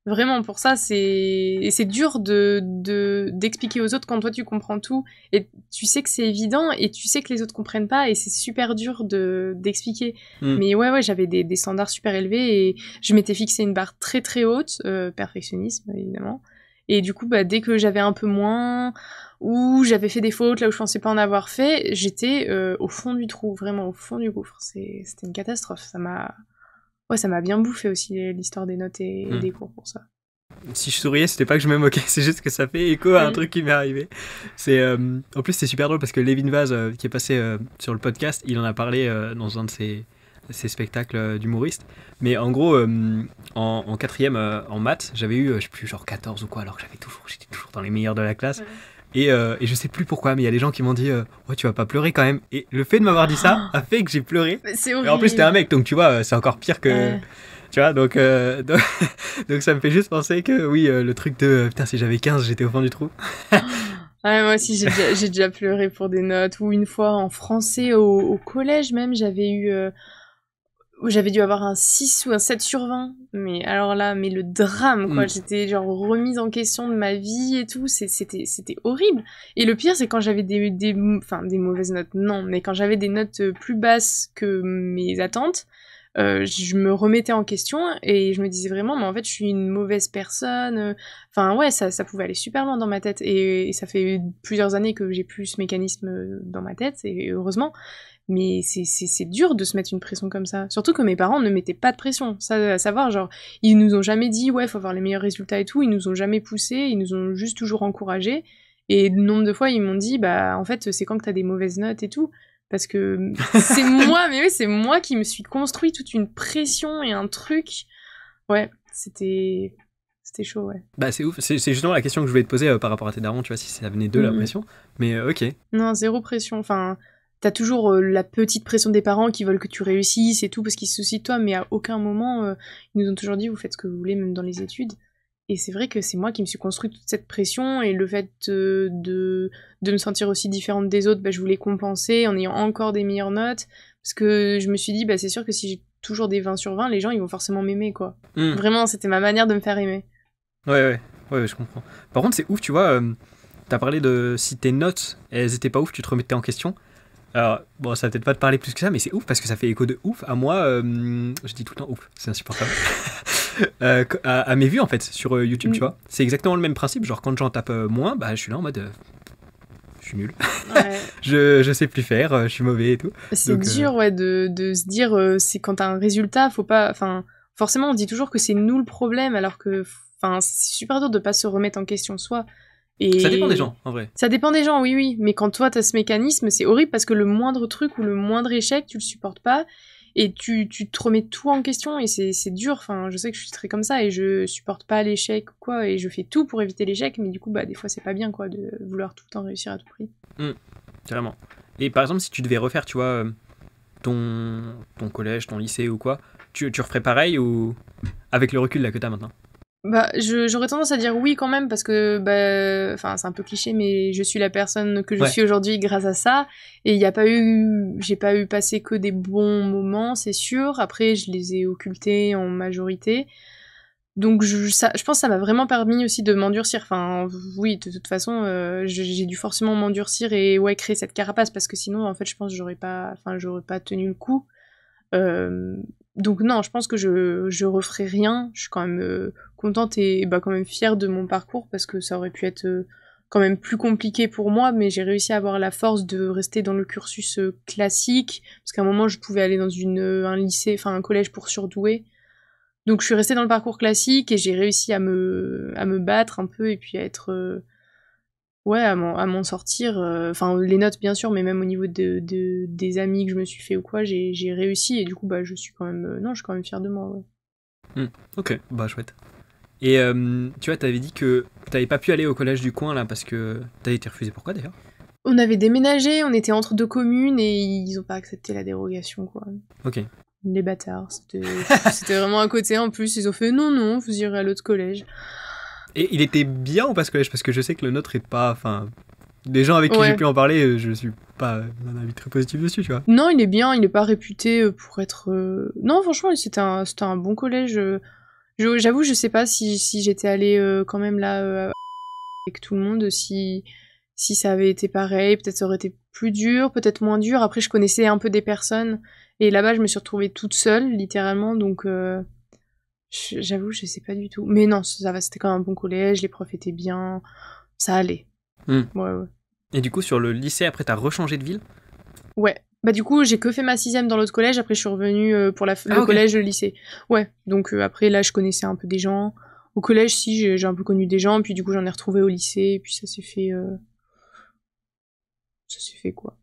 Vraiment, pour ça, c'est dur d'expliquer aux autres quand toi tu comprends tout et tu sais que c'est évident et tu sais que les autres comprennent pas et c'est super dur d'expliquer. Mais ouais, j'avais des standards super élevés et je m'étais fixé une barre très très haute, perfectionnisme évidemment. Et du coup, bah, dès que j'avais un peu moins ou j'avais fait des fautes là où je pensais pas en avoir fait, j'étais au fond du trou, vraiment au fond du gouffre. C'était une catastrophe. Ça m'a bien bouffé aussi l'histoire des notes et des cours pour ça. Si je souriais, c'était pas que je me moquais, c'est juste que ça fait écho à un truc qui m'est arrivé. En plus, c'est super drôle parce que Lévin Vaz, qui est passé sur le podcast, il en a parlé dans un de ses spectacles d'humoriste. Mais en gros, en quatrième en maths, j'avais eu, je sais plus, genre 14 ou quoi, alors que j'étais toujours dans les meilleurs de la classe. Ouais. Et je sais plus pourquoi, mais il y a des gens qui m'ont dit ouais, tu vas pas pleurer quand même. Et le fait de m'avoir dit ça a fait que j'ai pleuré. C'est horrible. Et en plus, t'es un mec, donc tu vois, c'est encore pire que. Ouais. Tu vois, donc ça me fait juste penser que oui, le truc de putain, si j'avais 15, j'étais au fond du trou. Ouais, moi aussi, j'ai déjà pleuré pour des notes. Ou une fois en français au collège même, j'avais dû avoir un 6 ou un 7 sur 20. Mais alors là, mais le drame, quoi. J'étais genre remise en question de ma vie et tout. C'était horrible. Et le pire, c'est quand j'avais des mauvaises notes. Non, mais quand j'avais des notes plus basses que mes attentes, je me remettais en question et je me disais vraiment, mais en fait, je suis une mauvaise personne. Enfin, ouais, ça pouvait aller super loin dans ma tête. Et ça fait plusieurs années que j'ai plus ce mécanisme dans ma tête, et heureusement. Mais c'est dur de se mettre une pression comme ça. Surtout que mes parents ne mettaient pas de pression. Ça, à savoir, genre, ils nous ont jamais dit, ouais, faut avoir les meilleurs résultats et tout. Ils nous ont jamais poussés. Ils nous ont juste toujours encouragés. Et le nombre de fois, ils m'ont dit, bah, en fait, c'est quand que t'as des mauvaises notes et tout. Parce que c'est moi, mais oui, c'est moi qui me suis construit toute une pression et un truc. Ouais, c'était chaud, ouais. Bah c'est ouf, c'est justement la question que je voulais te poser par rapport à tes darons, tu vois, si ça venait de la pression. Mais ok. Non, zéro pression. Enfin, t'as toujours la petite pression des parents qui veulent que tu réussisses et tout parce qu'ils se soucient de toi, mais à aucun moment, ils nous ont toujours dit, vous faites ce que vous voulez, même dans les études. Et c'est vrai que c'est moi qui me suis construit toute cette pression, et le fait de me sentir aussi différente des autres, bah, je voulais compenser en ayant encore des meilleures notes, parce que je me suis dit, bah, c'est sûr que si j'ai toujours des 20 sur 20, les gens, ils vont forcément m'aimer, quoi. Vraiment, c'était ma manière de me faire aimer. Ouais, je comprends. Par contre, c'est ouf, tu vois, t'as parlé de si tes notes, elles étaient pas ouf, tu te remettais en question. Alors, bon, ça va peut-être pas te parler plus que ça, mais c'est ouf parce que ça fait écho de ouf à moi. Je dis tout le temps ouf, c'est insupportable. À mes vues en fait sur YouTube, tu vois. C'est exactement le même principe. Genre, quand j'en tape moins, bah je suis là en mode. Je suis nul. Ouais. je sais plus faire, je suis mauvais et tout. C'est dur, ouais, de se dire, c'est quand t'as un résultat, faut pas. Enfin, forcément, on dit toujours que c'est nous le problème, alors que. Enfin, c'est super dur de pas se remettre en question soi. Et ça dépend des gens, en vrai. Ça dépend des gens, oui. Mais quand toi, t'as ce mécanisme, c'est horrible parce que le moindre truc ou le moindre échec, tu le supportes pas. Et tu te remets tout en question et c'est dur. Enfin, je sais que je suis très comme ça et je supporte pas l'échec ou quoi. Et je fais tout pour éviter l'échec. Mais du coup, bah, des fois, c'est pas bien, quoi, de vouloir tout le temps réussir à tout prix. Carrément. Et par exemple, si tu devais refaire, tu vois, ton collège, ton lycée ou quoi, tu referais pareil ou avec le recul là que t'as maintenant? Bah, j'aurais tendance à dire oui quand même parce que, bah, enfin, c'est un peu cliché, mais je suis la personne que je suis aujourd'hui grâce à ça. Et j'ai pas eu passé que des bons moments, c'est sûr. Après, je les ai occultés en majorité. Donc, je pense que ça m'a vraiment permis aussi de m'endurcir. Enfin, oui, de toute façon, j'ai dû forcément m'endurcir et, ouais, créer cette carapace parce que sinon, en fait, je pense que j'aurais pas tenu le coup. Donc non, je pense que je referai rien. Je suis quand même contente et bah, quand même fière de mon parcours parce que ça aurait pu être quand même plus compliqué pour moi, mais j'ai réussi à avoir la force de rester dans le cursus classique parce qu'à un moment je pouvais aller dans un lycée, enfin un collège pour surdoués. Donc je suis restée dans le parcours classique et j'ai réussi à me battre un peu et puis à être ouais, à m'en sortir. Enfin, les notes, bien sûr, mais même au niveau des amis que je me suis fait ou quoi, j'ai réussi. Et du coup, bah, je suis quand même... non, je suis quand même fière de moi, ouais. Ok, bah chouette. Et tu vois, t'avais dit que t'avais pas pu aller au collège du coin, là, parce que t'avais été refusé. Pourquoi, d'ailleurs? On avait déménagé, on était entre deux communes, et ils ont pas accepté la dérogation, quoi. Ok. Les bâtards. C'était vraiment à côté, en plus. Ils ont fait, non, vous irez à l'autre collège. Et il était bien ou pas ce collège? Parce que je sais que le nôtre est pas... Enfin, des gens avec qui j'ai pu en parler, je suis pas d'un avis très positif dessus, tu vois. Non, il est bien, il est pas réputé pour être... Non, franchement, c'était un bon collège. J'avoue, je sais pas si j'étais allée quand même là avec tout le monde, si ça avait été pareil, peut-être ça aurait été plus dur, peut-être moins dur. Après, je connaissais un peu des personnes, et là-bas, je me suis retrouvée toute seule, littéralement, donc... J'avoue, je sais pas du tout. Mais non, ça va, c'était quand même un bon collège, les profs étaient bien, ça allait. Ouais. Et du coup, sur le lycée, après, t'as rechangé de ville? Ouais. Bah du coup, j'ai que fait ma 6ème dans l'autre collège, après je suis revenue pour le collège, le lycée. Ouais, donc après, là, je connaissais un peu des gens. Au collège, si, j'ai un peu connu des gens, puis du coup, j'en ai retrouvé au lycée, et puis ça s'est fait... Ça s'est fait, quoi.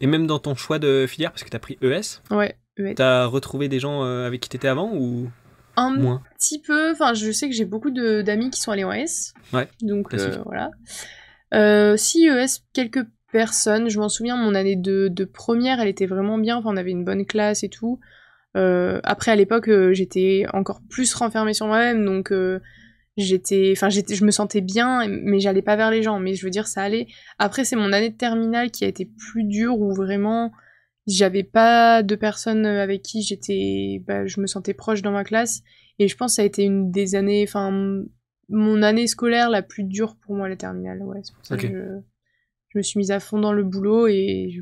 Et même dans ton choix de filière, parce que t'as pris ES? Ouais, ES. T'as retrouvé des gens avec qui t'étais avant, ou... Un petit peu, enfin je sais que j'ai beaucoup d'amis qui sont allés en S, donc voilà. Si ES, quelques personnes, je m'en souviens, mon année de première, elle était vraiment bien, enfin on avait une bonne classe et tout. Après à l'époque, j'étais encore plus renfermée sur moi-même, donc je me sentais bien, mais j'allais pas vers les gens, mais je veux dire ça allait. Après c'est mon année de terminale qui a été plus dure, où vraiment... J'avais pas de personnes avec qui je me sentais proche dans ma classe, et je pense que ça a été une des années, enfin, mon année scolaire la plus dure pour moi, la terminale, ouais, c'est pour ça que je me suis mise à fond dans le boulot,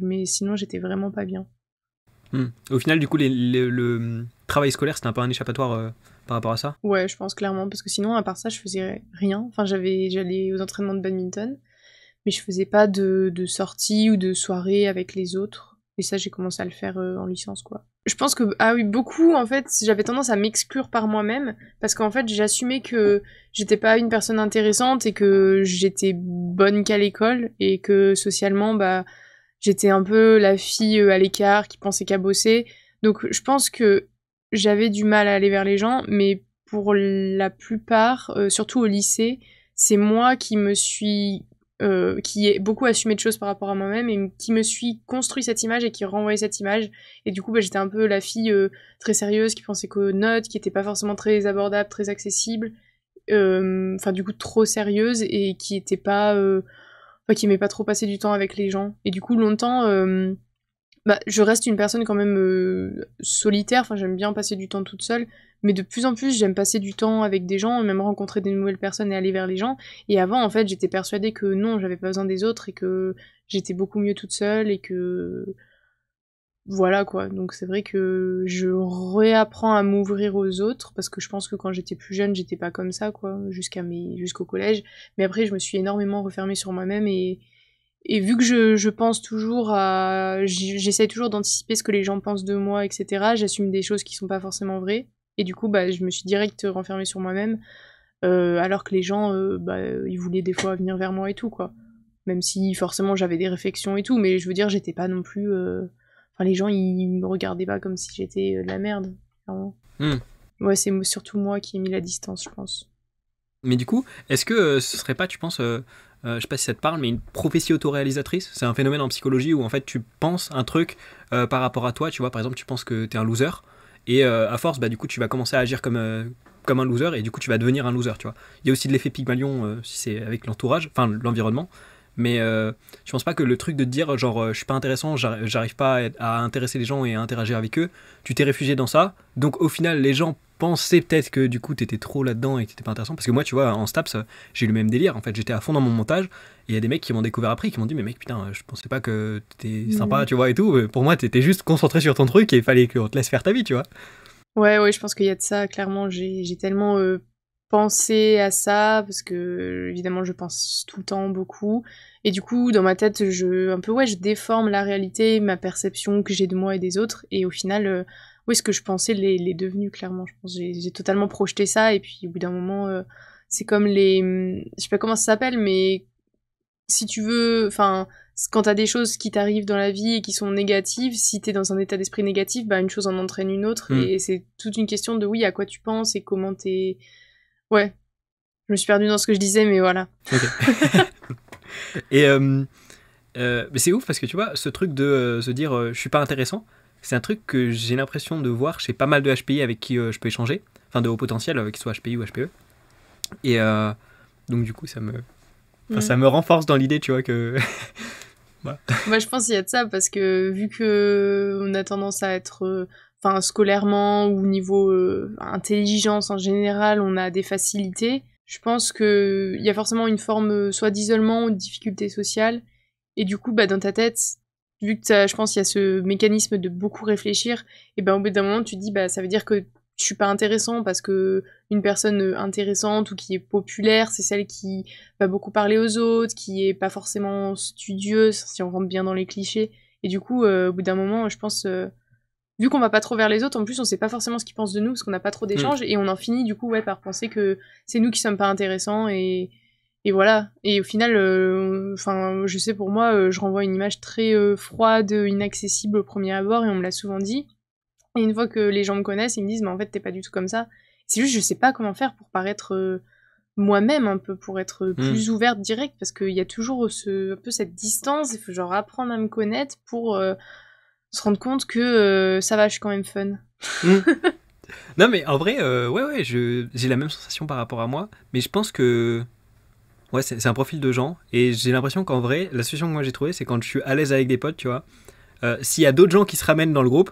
mais sinon j'étais vraiment pas bien. Au final, du coup, le travail scolaire, c'était un peu un échappatoire par rapport à ça? Ouais, je pense clairement, parce que sinon, à part ça, je faisais rien, enfin, j'allais aux entraînements de badminton, mais je faisais pas de sorties ou de soirées avec les autres. Et ça, j'ai commencé à le faire en licence, quoi. Je pense que, ah oui, beaucoup, en fait, j'avais tendance à m'exclure par moi-même, parce qu'en fait, j'assumais que j'étais pas une personne intéressante et que j'étais bonne qu'à l'école et que socialement, bah, j'étais un peu la fille à l'écart qui pensait qu'à bosser. Donc je pense que j'avais du mal à aller vers les gens, mais pour la plupart, surtout au lycée, c'est moi qui ai beaucoup assumé de choses par rapport à moi-même et qui me suis construit cette image et qui renvoyait cette image. Et du coup, bah, j'étais un peu la fille très sérieuse qui pensait qu'aux notes, qui était pas forcément très abordable, très accessible, enfin du coup trop sérieuse et qui était pas, enfin qui aimait pas trop passer du temps avec les gens. Et du coup, longtemps, bah, je reste une personne quand même solitaire, enfin j'aime bien passer du temps toute seule, mais de plus en plus j'aime passer du temps avec des gens, et même rencontrer des nouvelles personnes et aller vers les gens. Et avant en fait j'étais persuadée que non, j'avais pas besoin des autres et que j'étais beaucoup mieux toute seule et que voilà quoi. Donc c'est vrai que je réapprends à m'ouvrir aux autres parce que je pense que quand j'étais plus jeune j'étais pas comme ça quoi, jusqu'au collège. Mais après je me suis énormément refermée sur moi-même et vu que je pense toujours à... J'essaie toujours d'anticiper ce que les gens pensent de moi, etc. J'assume des choses qui sont pas forcément vraies. Et du coup, bah, je me suis direct renfermée sur moi-même. Alors que les gens, bah, ils voulaient des fois venir vers moi et tout, quoi. Même si forcément j'avais des réflexions et tout, mais je veux dire, j'étais pas non plus... Enfin, les gens, ils me regardaient pas comme si j'étais de la merde, clairement. Ouais, c'est surtout moi qui ai mis la distance, je pense. Mais du coup, est-ce que ce serait pas, tu penses, je sais pas si ça te parle, mais une prophétie autoréalisatrice? C'est un phénomène en psychologie où en fait tu penses un truc par rapport à toi, tu vois, par exemple tu penses que t'es un loser, et à force, bah du coup tu vas commencer à agir comme un loser, et du coup tu vas devenir un loser, tu vois. Il y a aussi de l'effet Pygmalion si c'est avec l'entourage, enfin l'environnement, mais je pense pas que le truc de te dire genre je suis pas intéressant, j'arrive pas à intéresser les gens et à interagir avec eux, tu t'es réfugié dans ça, donc au final les gens pensaient peut-être que du coup t'étais trop là-dedans et que t'étais pas intéressant, parce que moi tu vois en Staps j'ai eu le même délire, en fait j'étais à fond dans mon montage, et il y a des mecs qui m'ont découvert après qui m'ont dit mais mec putain je pensais pas que t'étais sympa tu vois et tout, pour moi t'étais juste concentré sur ton truc et il fallait qu'on te laisse faire ta vie tu vois. Ouais, je pense qu'il y a de ça, clairement. J'ai tellement pensé à ça, parce que évidemment je pense tout le temps beaucoup. Et du coup, dans ma tête, je déforme la réalité, ma perception que j'ai de moi et des autres. Et au final, oui, ce que je pensais l'est devenu, clairement. Je pense j'ai totalement projeté ça. Et puis au bout d'un moment, c'est comme je sais pas comment ça s'appelle, mais si tu veux, enfin, quand t'as des choses qui t'arrivent dans la vie et qui sont négatives, si t'es dans un état d'esprit négatif, bah une chose en entraîne une autre, et c'est toute une question de oui, à quoi tu penses et comment t'es... Ouais, je me suis perdue dans ce que je disais, mais voilà. Ok. Et mais c'est ouf parce que tu vois, ce truc de se dire je suis pas intéressant, c'est un truc que j'ai l'impression de voir chez pas mal de HPI avec qui je peux échanger, enfin de haut potentiel, qu'ils soient HPI ou HPE. Et donc du coup, ça me renforce dans l'idée, tu vois, que... voilà. Moi, je pense qu'il y a de ça, parce que vu que on a tendance à être, enfin, scolairement ou niveau intelligence en général, on a des facilités. Je pense que il y a forcément une forme soit d'isolement ou de difficulté sociale. Et du coup, bah, dans ta tête, vu que je pense qu'il y a ce mécanisme de beaucoup réfléchir, et ben au bout d'un moment, tu te dis, bah, ça veut dire que je suis pas intéressant, parce que une personne intéressante ou qui est populaire, c'est celle qui va beaucoup parler aux autres, qui est pas forcément studieuse, si on rentre bien dans les clichés. Et du coup, au bout d'un moment, je pense, vu qu'on va pas trop vers les autres, en plus, on sait pas forcément ce qu'ils pensent de nous, parce qu'on n'a pas trop d'échanges, et on en finit, du coup, ouais, par penser que c'est nous qui sommes pas intéressants, et voilà. Et au final, enfin, je sais, pour moi, je renvoie une image très froide, inaccessible au premier abord, et on me l'a souvent dit. Et une fois que les gens me connaissent, ils me disent, mais en fait, t'es pas du tout comme ça. C'est juste, je sais pas comment faire pour paraître moi-même un peu, pour être plus ouverte, direct, parce qu'il y a toujours un peu cette distance, il faut genre apprendre à me connaître pour se rendre compte que ça va, je suis quand même fun. Non mais en vrai, ouais, j'ai la même sensation par rapport à moi, mais je pense que... Ouais, c'est un profil de gens, et j'ai l'impression qu'en vrai, la solution que moi j'ai trouvée, c'est quand je suis à l'aise avec des potes, tu vois. S'il y a d'autres gens qui se ramènent dans le groupe,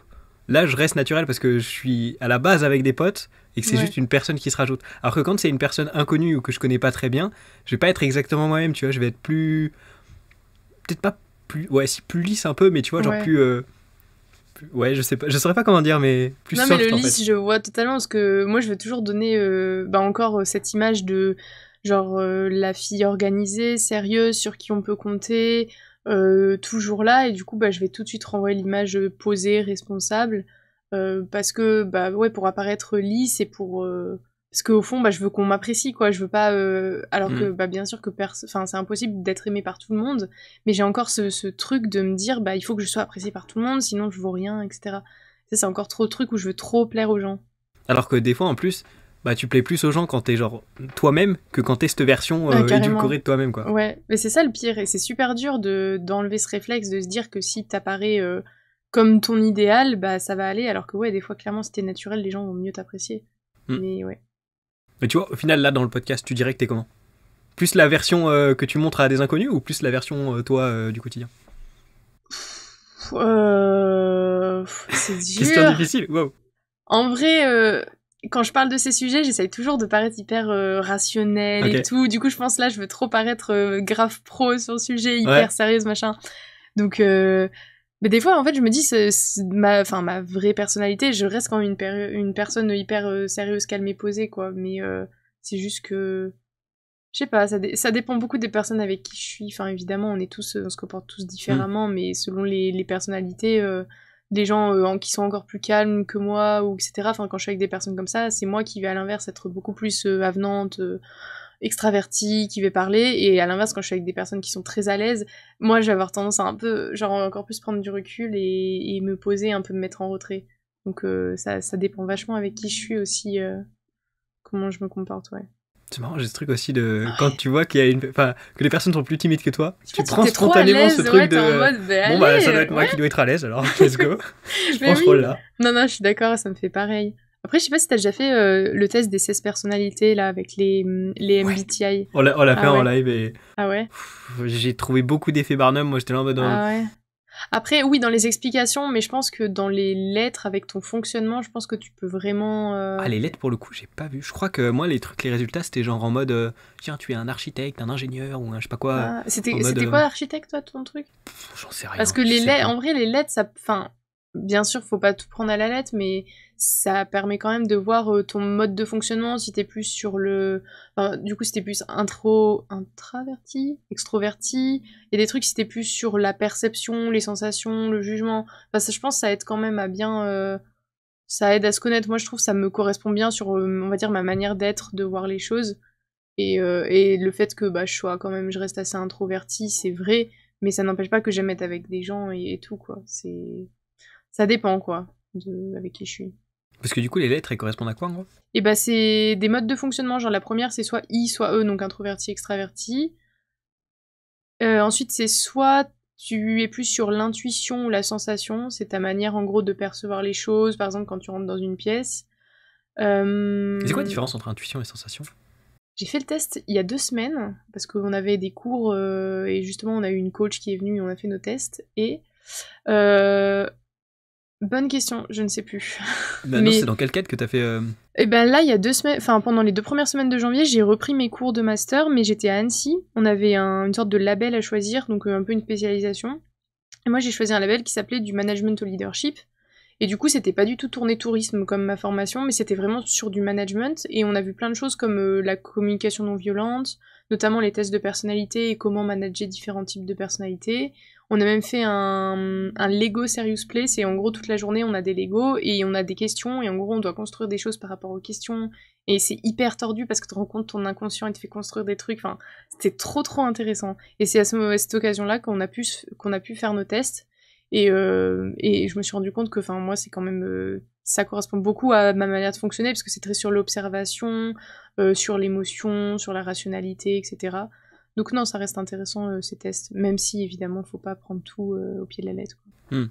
là je reste naturel parce que je suis à la base avec des potes et que c'est juste une personne qui se rajoute. Alors que quand c'est une personne inconnue ou que je connais pas très bien, je vais pas être exactement moi-même, tu vois. Je vais être plus... Peut-être pas plus... Ouais, si plus lisse un peu, mais tu vois, genre plus... Ouais, je sais pas, je saurais pas comment dire, mais plus non, soft mais le en lisse, fait. je vois totalement, parce que moi je veux toujours donner encore cette image de genre la fille organisée, sérieuse, sur qui on peut compter, toujours là, et du coup bah je vais tout de suite renvoyer l'image posée, responsable, parce que bah ouais, pour apparaître lisse et pour Parce qu'au fond, je veux qu'on m'apprécie, quoi. Je veux pas... alors que, bien sûr que c'est impossible d'être aimé par tout le monde, mais j'ai encore ce truc de me dire, il faut que je sois appréciée par tout le monde, sinon je vaux rien, etc. Ça, c'est encore trop le truc où je veux trop plaire aux gens. Alors que des fois, en plus, tu plais plus aux gens quand t'es genre toi-même que quand t'es cette version édulcorée de toi-même, quoi. Ouais, mais c'est ça le pire, et c'est super dur d'enlever ce réflexe, de se dire que si t'apparais comme ton idéal, ça va aller, alors que ouais, des fois, clairement, si t'es naturel, les gens vont mieux t'apprécier. Mais ouais. Mais tu vois, au final, là, dans le podcast, tu dirais que t'es comment? Plus la version que tu montres à des inconnus ou plus la version toi du quotidien? C'est dur. Question difficile, wow. En vrai, quand je parle de ces sujets, j'essaye toujours de paraître hyper rationnelle et tout. Du coup, je pense là, je veux trop paraître grave pro sur le sujet, hyper sérieuse, machin. Donc, mais des fois, en fait, je me dis, ma vraie personnalité, je reste quand même une personne hyper sérieuse, calme et posée, quoi. Mais c'est juste que... Je sais pas, ça dépend beaucoup des personnes avec qui je suis. Enfin, évidemment, on se comporte tous différemment, mais selon les personnalités, des gens qui sont encore plus calmes que moi, ou etc. Enfin, quand je suis avec des personnes comme ça, c'est moi qui vais à l'inverse être beaucoup plus avenante, extravertie, qui vais parler, et à l'inverse, quand je suis avec des personnes qui sont très à l'aise, moi, je vais avoir tendance à un peu, genre, encore plus prendre du recul et me poser, un peu me mettre en retrait. Donc, ça dépend vachement avec qui je suis aussi, comment je me comporte, ouais. C'est marrant, j'ai ce truc aussi de... Quand tu vois qu'il y a que les personnes sont plus timides que toi, tu prends t'es spontanément ce truc de... En mode, ça doit être moi qui dois être à l'aise, alors let's go. Je prends ce rôle-là. Non, je suis d'accord, ça me fait pareil. Après, je sais pas si t'as déjà fait le test des 16 personnalités, là, avec les MBTI. On l'a fait en live et... Ah ouais? J'ai trouvé beaucoup d'effets Barnum, moi j'étais là en mode... Ah ouais. Après, oui, dans les explications, mais je pense que dans les lettres, avec ton fonctionnement, je pense que tu peux vraiment... Ah, les lettres, pour le coup, j'ai pas vu. Je crois que moi, les résultats, c'était genre en mode tiens, tu es un architecte, un ingénieur, ou un je sais pas quoi. C'était quoi, architecte, toi, ton truc? J'en sais rien. Parce que en vrai, les lettres, ça... Enfin, bien sûr, faut pas tout prendre à la lettre, mais ça permet quand même de voir ton mode de fonctionnement, si t'es plus sur le... Enfin, du coup, si t'es plus intraverti, extroverti, et des trucs si t'es plus sur la perception, les sensations, le jugement. Enfin, ça, je pense que ça aide quand même à bien... Ça aide à se connaître. Moi, je trouve que ça me correspond bien sur, on va dire, ma manière d'être, de voir les choses. Et le fait que je reste assez introvertie, c'est vrai, mais ça n'empêche pas que j'aime être avec des gens et tout, quoi. Ça dépend, quoi, avec qui je suis. Parce que du coup, les lettres, elles correspondent à quoi, en gros? Et c'est des modes de fonctionnement. Genre, la première, c'est soit I, soit E, donc introverti, extraverti. Ensuite, c'est soit tu es plus sur l'intuition ou la sensation. C'est ta manière, en gros, de percevoir les choses. Par exemple, quand tu rentres dans une pièce. C'est quoi la différence entre intuition et sensation? J'ai fait le test il y a 2 semaines, parce qu'on avait des cours, et justement, on a eu une coach qui est venue et on a fait nos tests. Et... bonne question, je ne sais plus. Non, c'est dans quel cadre que t'as fait là, il y a 2 semaines, enfin pendant les 2 premières semaines de janvier, j'ai repris mes cours de master, mais j'étais à Annecy. On avait une sorte de label à choisir, donc un peu une spécialisation. Et moi, j'ai choisi un label qui s'appelait du management au leadership. Et du coup, c'était pas du tout tourné tourisme comme ma formation, mais c'était vraiment sur du management. Et on a vu plein de choses comme la communication non violente, notamment les tests de personnalité et comment manager différents types de personnalités. On a même fait un Lego Serious Play, c'est en gros toute la journée on a des Lego et on a des questions et en gros on doit construire des choses par rapport aux questions et c'est hyper tordu parce que tu rencontres ton inconscient et te fait construire des trucs, enfin c'était trop intéressant. Et c'est à cette occasion-là qu'on a pu faire nos tests et je me suis rendu compte que moi c'est quand même... ça correspond beaucoup à ma manière de fonctionner parce que c'est très sur l'observation, sur l'émotion, sur la rationalité, etc. Donc non, ça reste intéressant ces tests, même si évidemment faut pas prendre tout au pied de la lettre. Quoi.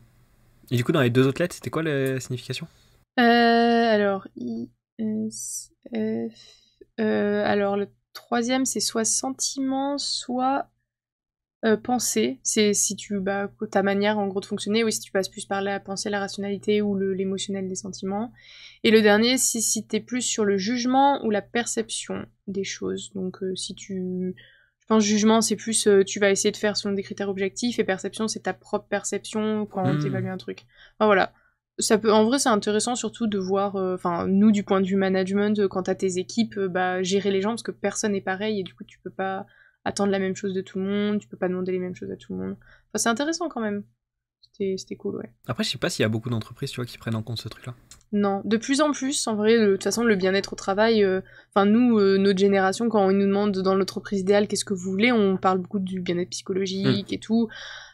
Et du coup, dans les 2 autres lettres, c'était quoi la signification? Alors, I, S, F... alors le 3e, c'est soit sentiment, soit pensée. C'est si ta manière en gros de fonctionner, ou si tu passes plus par la pensée, la rationalité ou l'émotionnel des sentiments. Et le dernier, c'est si t'es plus sur le jugement ou la perception des choses. Donc si tu... Je pense jugement, c'est plus tu vas essayer de faire selon des critères objectifs, et perception, c'est ta propre perception quand t'évalues un truc. Enfin voilà. En vrai, c'est intéressant surtout de voir, nous, du point de vue management, quand t'as tes équipes, gérer les gens, parce que personne n'est pareil, et du coup, tu peux pas attendre la même chose de tout le monde, tu peux pas demander les mêmes choses à tout le monde. Enfin, c'est intéressant quand même. C'était cool, ouais. Après, je sais pas s'il y a beaucoup d'entreprises, tu vois, qui prennent en compte ce truc-là. Non, de plus en plus, en vrai, de toute façon, le bien-être au travail, enfin nous, notre génération, quand on nous demande dans l'entreprise idéale qu'est-ce que vous voulez, on parle beaucoup du bien-être psychologique et tout,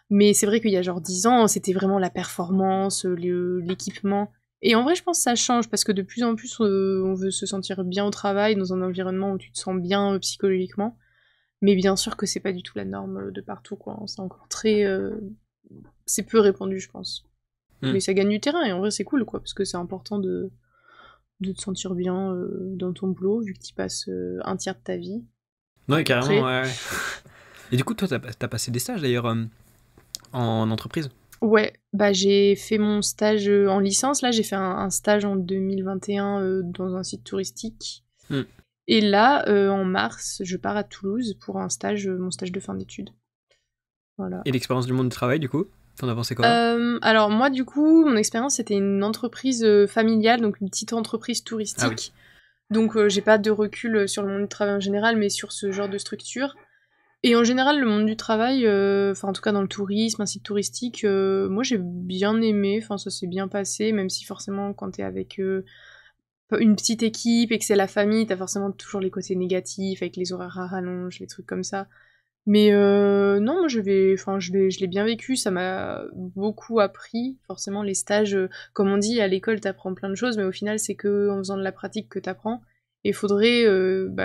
mais c'est vrai qu'il y a genre 10 ans, c'était vraiment la performance, l'équipement. Et en vrai, je pense que ça change, parce que de plus en plus, on veut se sentir bien au travail, dans un environnement où tu te sens bien psychologiquement, mais bien sûr que c'est pas du tout la norme de partout, quoi. C'est encore très... c'est peu répandu, je pense. Mais ça gagne du terrain, et en vrai, c'est cool, quoi, parce que c'est important de te sentir bien dans ton boulot, vu que tu passes un tiers de ta vie. Ouais, carrément, ouais. Et du coup, toi, t'as passé des stages, d'ailleurs, en entreprise? Ouais, bah j'ai fait mon stage en licence, là, j'ai fait un stage en 2021 dans un site touristique. Et là, en mars, je pars à Toulouse pour un stage, mon stage de fin d'études. Voilà. Et l'expérience du monde du travail, du coup? T'en as pensé quoi? Alors moi, du coup, mon expérience, c'était une entreprise familiale, donc une petite entreprise touristique. Ah oui. Donc j'ai pas de recul sur le monde du travail en général, mais sur ce genre de structure. Et en général, le monde du travail, enfin en tout cas dans le tourisme, un site touristique, moi j'ai bien aimé, enfin ça s'est bien passé, même si forcément quand t'es avec une petite équipe et que c'est la famille, t'as forcément toujours les côtés négatifs, avec les horaires à rallonge, les trucs comme ça. Mais non, moi je l'ai bien vécu, ça m'a beaucoup appris. Forcément, les stages, comme on dit, à l'école t'apprends plein de choses, mais au final c'est que en faisant de la pratique que t'apprends. Et il faudrait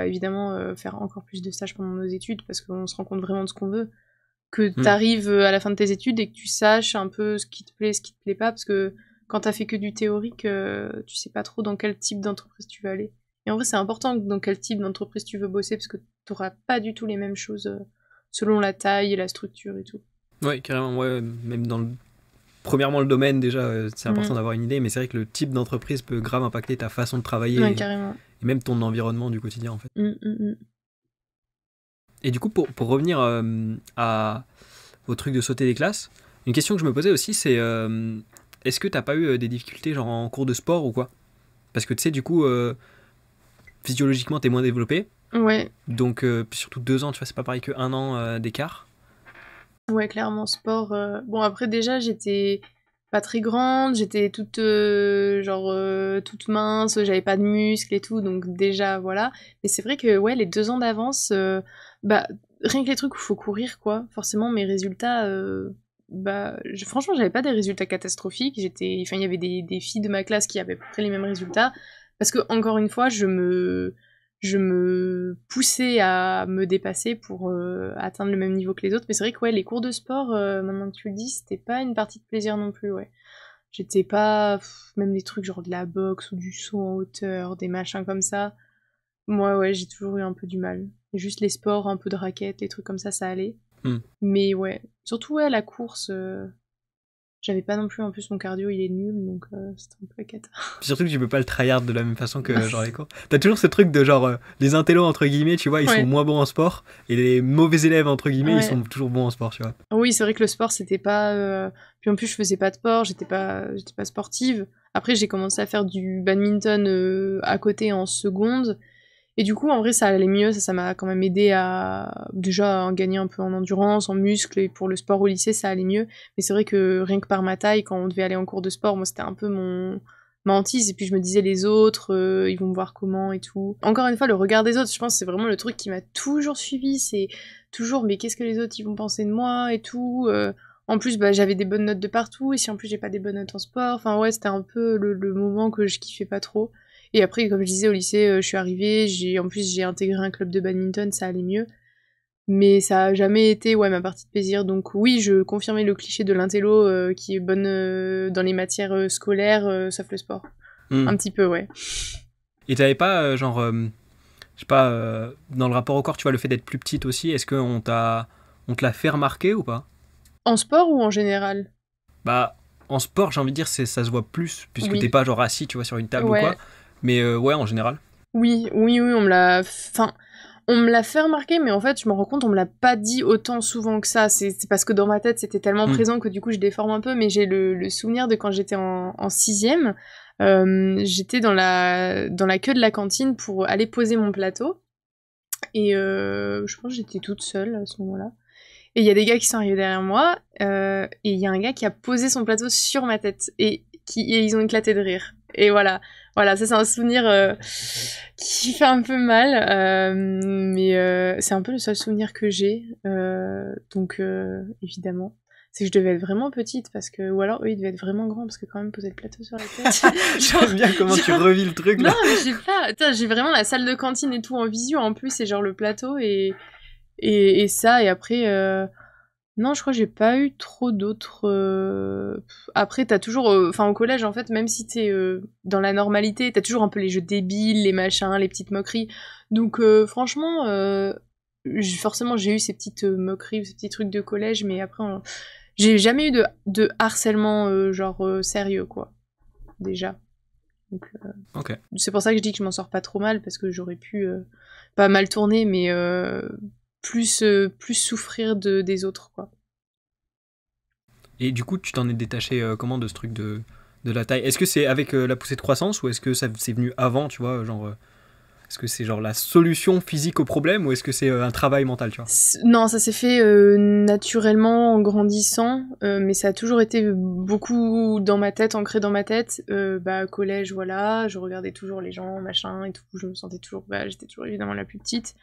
évidemment faire encore plus de stages pendant nos études, parce qu'on se rend compte vraiment de ce qu'on veut. Que t'arrives à la fin de tes études et que tu saches un peu ce qui te plaît, ce qui te plaît pas, parce que quand t'as fait que du théorique, tu sais pas trop dans quel type d'entreprise tu vas aller. Et en vrai, c'est important dans quel type d'entreprise tu veux bosser, parce que t'auras pas du tout les mêmes choses selon la taille et la structure et tout. Ouais, carrément, ouais, même dans premièrement le domaine déjà, c'est important d'avoir une idée, mais c'est vrai que le type d'entreprise peut grave impacter ta façon de travailler carrément. Et même ton environnement du quotidien en fait. Et du coup pour revenir au truc de sauter des classes, une question que je me posais aussi c'est est-ce que t'as pas eu des difficultés genre en cours de sport ou quoi? Parce que tu sais du coup physiologiquement t'es moins développé. Ouais. Donc surtout 2 ans, tu vois, c'est pas pareil que 1 an d'écart. Ouais, clairement, sport. Bon, après, déjà, j'étais pas très grande, j'étais toute, toute mince, j'avais pas de muscles et tout, donc déjà, voilà. Mais c'est vrai que, ouais, les 2 ans d'avance, rien que les trucs où il faut courir, quoi. Forcément, mes résultats, franchement, j'avais pas des résultats catastrophiques. Il y avait des filles de ma classe qui avaient à peu près les mêmes résultats. Parce que, encore une fois, je me poussais à me dépasser pour atteindre le même niveau que les autres. Mais c'est vrai que ouais, les cours de sport, maintenant que tu le dis, c'était pas une partie de plaisir non plus, ouais. J'étais pas... même des trucs genre de la boxe ou du saut en hauteur, des machins comme ça. Moi, ouais, j'ai toujours eu un peu du mal. Et juste les sports, un peu de raquettes, les trucs comme ça allait. Mais ouais, surtout ouais, la course... J'avais pas non plus, en plus mon cardio il est nul, donc c'était un peu la cata. Surtout que tu peux pas le tryhard de la même façon que genre les cours. T'as toujours ce truc de genre les intellos entre guillemets, tu vois, ils sont moins bons en sport, et les mauvais élèves entre guillemets, ils sont toujours bons en sport, tu vois. Oui, c'est vrai que le sport c'était pas... Puis en plus je faisais pas de sport, j'étais pas sportive. Après j'ai commencé à faire du badminton à côté en seconde. Et du coup, en vrai, ça allait mieux, ça m'a quand même aidé à déjà gagner un peu en endurance, en muscles, et pour le sport au lycée, ça allait mieux. Mais c'est vrai que rien que par ma taille, quand on devait aller en cours de sport, moi, c'était un peu ma hantise, et puis je me disais les autres, ils vont me voir comment et tout. Encore une fois, le regard des autres, je pense que c'est vraiment le truc qui m'a toujours suivi, c'est toujours, mais qu'est-ce que les autres, ils vont penser de moi et tout. En plus, j'avais des bonnes notes de partout, et si en plus j'ai pas des bonnes notes en sport, enfin ouais, c'était un peu le moment que je kiffais pas trop. Et après, comme je disais, au lycée, je suis arrivée, j'ai intégré un club de badminton, ça allait mieux. Mais ça a jamais été ma partie de plaisir. Donc oui, je confirmais le cliché de l'intello qui est bonne dans les matières scolaires, sauf le sport. Un petit peu, ouais. Et t'avais pas, je sais pas, dans le rapport au corps, tu vois, le fait d'être plus petite aussi, est-ce qu'on te l'a fait remarquer ou pas? En sport ou en général? Bah, en sport, j'ai envie de dire, ça se voit plus, puisque t'es pas genre assis, tu vois, sur une table ou quoi. Mais ouais, en général. Oui, on me l'a... Enfin, on me l'a fait remarquer, mais en fait, je me rends compte, on me l'a pas dit autant souvent que ça. C'est parce que dans ma tête, c'était tellement présent que du coup, je déforme un peu, mais j'ai le souvenir de quand j'étais en 6e, j'étais dans la queue de la cantine pour aller poser mon plateau. Et je pense que j'étais toute seule à ce moment-là. Et il y a des gars qui sont arrivés derrière moi, et il y a un gars qui a posé son plateau sur ma tête. Et ils ont éclaté de rire. Et voilà, ça c'est un souvenir qui fait un peu mal, mais c'est un peu le seul souvenir que j'ai, donc évidemment. C'est que je devais être vraiment petite, parce que, ou alors eux ils devaient être vraiment grands, parce que quand même poser le plateau sur la tête. J'aime bien comment tu revis le truc là. Non, mais j'ai pas. Attends, j'ai vraiment la salle de cantine et tout en visio en plus, c'est genre le plateau et ça, et après. Non, je crois que j'ai pas eu trop d'autres. Après, t'as toujours. Enfin, au collège, en fait, même si t'es dans la normalité, t'as toujours un peu les jeux débiles, les machins, les petites moqueries. Donc, franchement, forcément, j'ai eu ces petites moqueries, ces petits trucs de collège, mais après, j'ai jamais eu de harcèlement, genre sérieux, quoi. Déjà. Donc, Ok. c'est pour ça que je dis que je m'en sors pas trop mal, parce que j'aurais pu pas mal tourner, mais plus souffrir des autres, quoi. Et du coup, tu t'en es détaché comment de ce truc de la taille? Est-ce que c'est avec la poussée de croissance ou est-ce que ça c'est venu avant, tu vois, genre est-ce que c'est genre la solution physique au problème ou est-ce que c'est un travail mental, tu vois? Non, ça s'est fait naturellement en grandissant, mais ça a toujours été beaucoup dans ma tête, ancré dans ma tête. Collège, voilà, je regardais toujours les gens, machin et tout, je me sentais toujours, j'étais toujours évidemment la plus petite.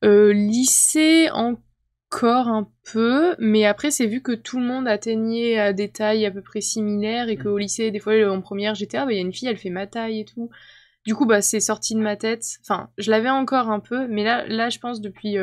Lycée encore un peu, mais après c'est vu que tout le monde atteignait à des tailles à peu près similaires et qu'au lycée, des fois en première, j'étais il y a une fille, elle fait ma taille et tout. Du coup, c'est sorti de ma tête. Enfin, je l'avais encore un peu, mais là, je pense depuis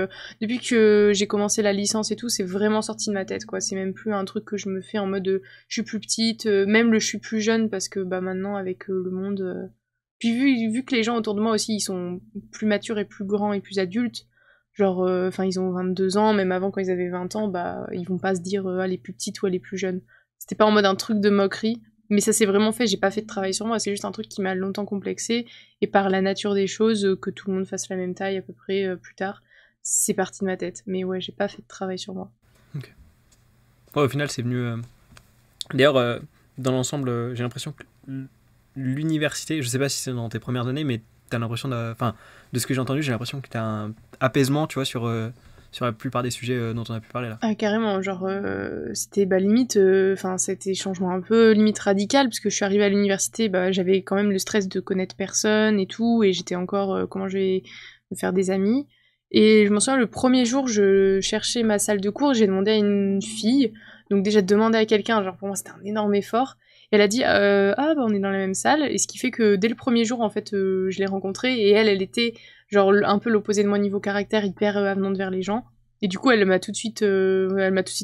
que j'ai commencé la licence et tout, c'est vraiment sorti de ma tête, quoi. C'est même plus un truc que je me fais en mode je suis plus petite, même je suis plus jeune parce que maintenant avec le monde. Puis vu que les gens autour de moi aussi, ils sont plus matures et plus grands et plus adultes. Genre, ils ont 22 ans, même avant quand ils avaient 20 ans, ils vont pas se dire elle est plus petite ou elle est plus jeune. C'était pas en mode un truc de moquerie. Mais ça s'est vraiment fait, j'ai pas fait de travail sur moi, c'est juste un truc qui m'a longtemps complexé, et par la nature des choses, que tout le monde fasse la même taille à peu près plus tard, c'est parti de ma tête. Mais ouais, j'ai pas fait de travail sur moi. Ok. Ouais, au final, c'est venu. D'ailleurs, dans l'ensemble, j'ai l'impression que l'université, je sais pas si c'est dans tes premières années, mais t'as l'impression enfin, de ce que j'ai entendu, j'ai l'impression que t'as un apaisement, tu vois, sur la plupart des sujets dont on a pu parler là. Ah, carrément, genre, c'était limite, c'était changement un peu limite radical, parce que je suis arrivée à l'université, j'avais quand même le stress de connaître personne et tout, et j'étais encore, comment je vais me faire des amis. Et je m'en souviens, le premier jour, je cherchais ma salle de cours, j'ai demandé à une fille, donc déjà de demander à quelqu'un, genre pour moi c'était un énorme effort, et elle a dit, on est dans la même salle, et ce qui fait que dès le premier jour, en fait, je l'ai rencontrée, et elle était, genre, un peu l'opposé de moi niveau caractère, hyper avenante vers les gens. Et du coup, elle m'a tout de suite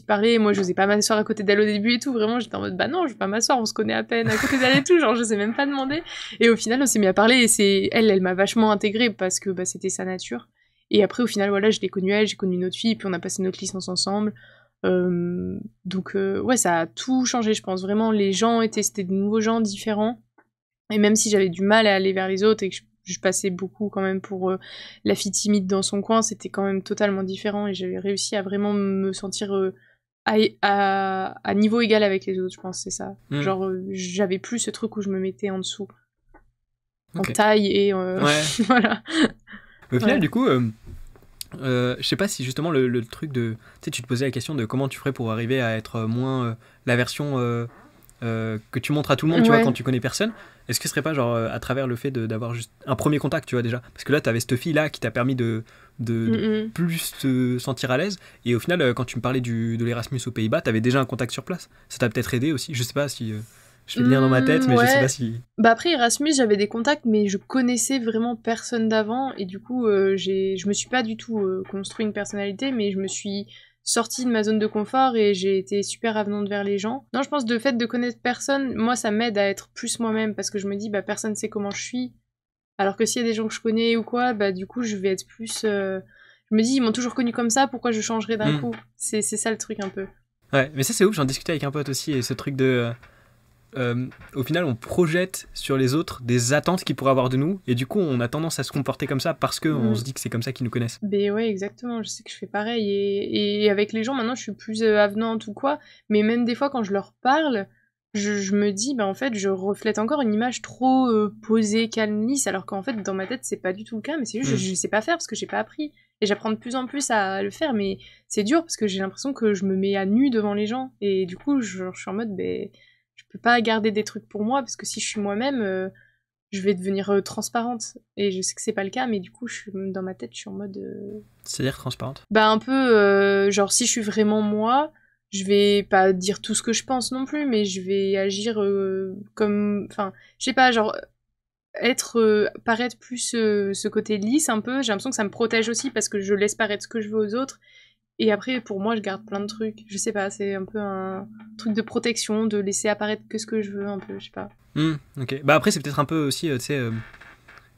parlé. Et moi, je n'osais pas m'asseoir à côté d'elle au début et tout. Vraiment, j'étais en mode, non, je vais pas m'asseoir, on se connaît à peine à côté d'elle et tout. Genre, je sais même pas demander. Et au final, on s'est mis à parler. Et c'est elle m'a vachement intégrée parce que c'était sa nature. Et après, au final, voilà, je l'ai connue elle, j'ai connu une autre fille, puis on a passé notre licence ensemble. Donc, ouais, ça a tout changé, je pense. Vraiment, les gens c'était de nouveaux gens différents. Et même si j'avais du mal à aller vers les autres et que je passais beaucoup quand même pour la fille timide dans son coin, c'était quand même totalement différent et j'avais réussi à vraiment me sentir à niveau égal avec les autres, je pense, c'est ça. Genre, j'avais plus ce truc où je me mettais en dessous. Okay. En taille et... Ouais. Voilà. Au final, du coup... je sais pas si justement le truc de... Tu sais, tu te posais la question de comment tu ferais pour arriver à être moins la version... que tu montres à tout le monde, tu vois, quand tu connais personne. Est-ce que ce serait pas genre à travers le fait d'avoir juste un premier contact, tu vois, déjà? Parce que là, t'avais cette fille-là qui t'a permis de plus te sentir à l'aise. Et au final, quand tu me parlais de l'Erasmus aux Pays-Bas, t'avais déjà un contact sur place. Ça t'a peut-être aidé aussi. Je sais pas si... je fais le lien dans ma tête, mais je sais pas si... Après Erasmus, j'avais des contacts, mais je connaissais vraiment personne d'avant. Et du coup, je me suis pas du tout construit une personnalité, mais je me suis... sortie de ma zone de confort et j'ai été super avenante vers les gens. Non, je pense le fait de connaître personne, moi ça m'aide à être plus moi-même parce que je me dis personne sait comment je suis. Alors que s'il y a des gens que je connais ou quoi, du coup je vais être plus... Je me dis ils m'ont toujours connu comme ça, pourquoi je changerais d'un coup? C'est ça le truc un peu. Ouais, mais ça c'est ouf, j'en discutais avec un pote aussi et ce truc de... au final, on projette sur les autres des attentes qu'ils pourraient avoir de nous, et du coup, on a tendance à se comporter comme ça parce qu'on se dit que c'est comme ça qu'ils nous connaissent. Ben ouais, exactement. Je sais que je fais pareil, et avec les gens maintenant, je suis plus avenante ou quoi. Mais même des fois, quand je leur parle, je me dis, en fait, je reflète encore une image trop posée, calme, lisse, alors qu'en fait, dans ma tête, c'est pas du tout le cas. Mais c'est juste, je sais pas faire parce que j'ai pas appris, et j'apprends de plus en plus à le faire. Mais c'est dur parce que j'ai l'impression que je me mets à nu devant les gens, et du coup, je suis en mode, je peux pas garder des trucs pour moi parce que si je suis moi-même, je vais devenir transparente. Et je sais que c'est pas le cas, mais du coup, dans ma tête, je suis en mode... C'est-à-dire transparente? Bah un peu, genre si je suis vraiment moi, je vais pas dire tout ce que je pense non plus, mais je vais agir comme... Enfin, je sais pas, genre paraître plus ce côté lisse un peu. J'ai l'impression que ça me protège aussi parce que je laisse paraître ce que je veux aux autres. Et après, pour moi, je garde plein de trucs. Je sais pas, c'est un peu un truc de protection, de laisser apparaître que ce que je veux un peu, je sais pas. Ok. Bah après, c'est peut-être un peu aussi, tu sais,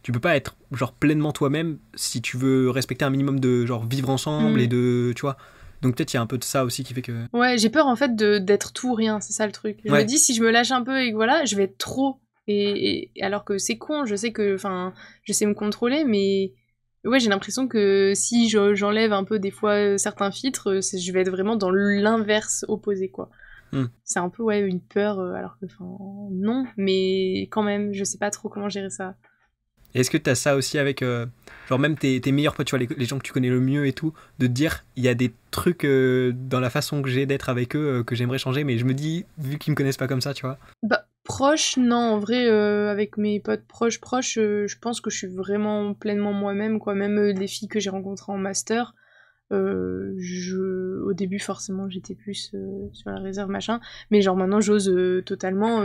tu peux pas être genre pleinement toi-même si tu veux respecter un minimum de genre vivre ensemble et de, tu vois. Donc peut-être il y a un peu de ça aussi qui fait que... Ouais, j'ai peur en fait d'être tout ou rien, c'est ça le truc. Je me dis, si je me lâche un peu et que voilà, je vais être trop. Et alors que c'est con, je sais que, enfin, je sais me contrôler, mais ouais, j'ai l'impression que si j'enlève un peu des fois certains filtres, je vais être vraiment dans l'inverse opposé, quoi. C'est un peu, ouais, une peur, alors que, enfin, non, mais quand même, je sais pas trop comment gérer ça. Et est-ce que t'as ça aussi avec, genre même tes meilleurs potes, tu vois, les gens que tu connais le mieux et tout, de te dire, il y a des trucs dans la façon que j'ai d'être avec eux que j'aimerais changer, mais je me dis, vu qu'ils me connaissent pas comme ça, tu vois. Bah, proche, non, en vrai, avec mes potes proches, je pense que je suis vraiment pleinement moi-même, quoi. Même les filles que j'ai rencontrées en master, au début, forcément, j'étais plus sur la réserve, machin, mais genre maintenant, j'ose totalement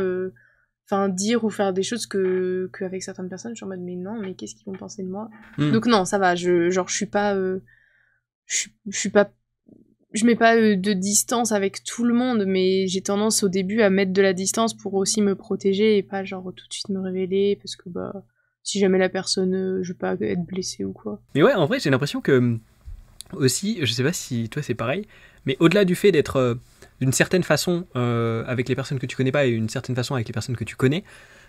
dire ou faire des choses qu'avec certaines personnes, je suis en mode, mais non, mais qu'est-ce qu'ils vont penser de moi? Donc non, ça va, je suis pas... je suis pas... Je mets pas de distance avec tout le monde, mais j'ai tendance au début à mettre de la distance pour aussi me protéger et pas genre tout de suite me révéler parce que bah si jamais la personne je veux pas être blessée ou quoi. Mais ouais, en vrai, j'ai l'impression que aussi, je sais pas si toi c'est pareil, mais au-delà du fait d'être d'une certaine façon avec les personnes que tu connais pas et une certaine façon avec les personnes que tu connais,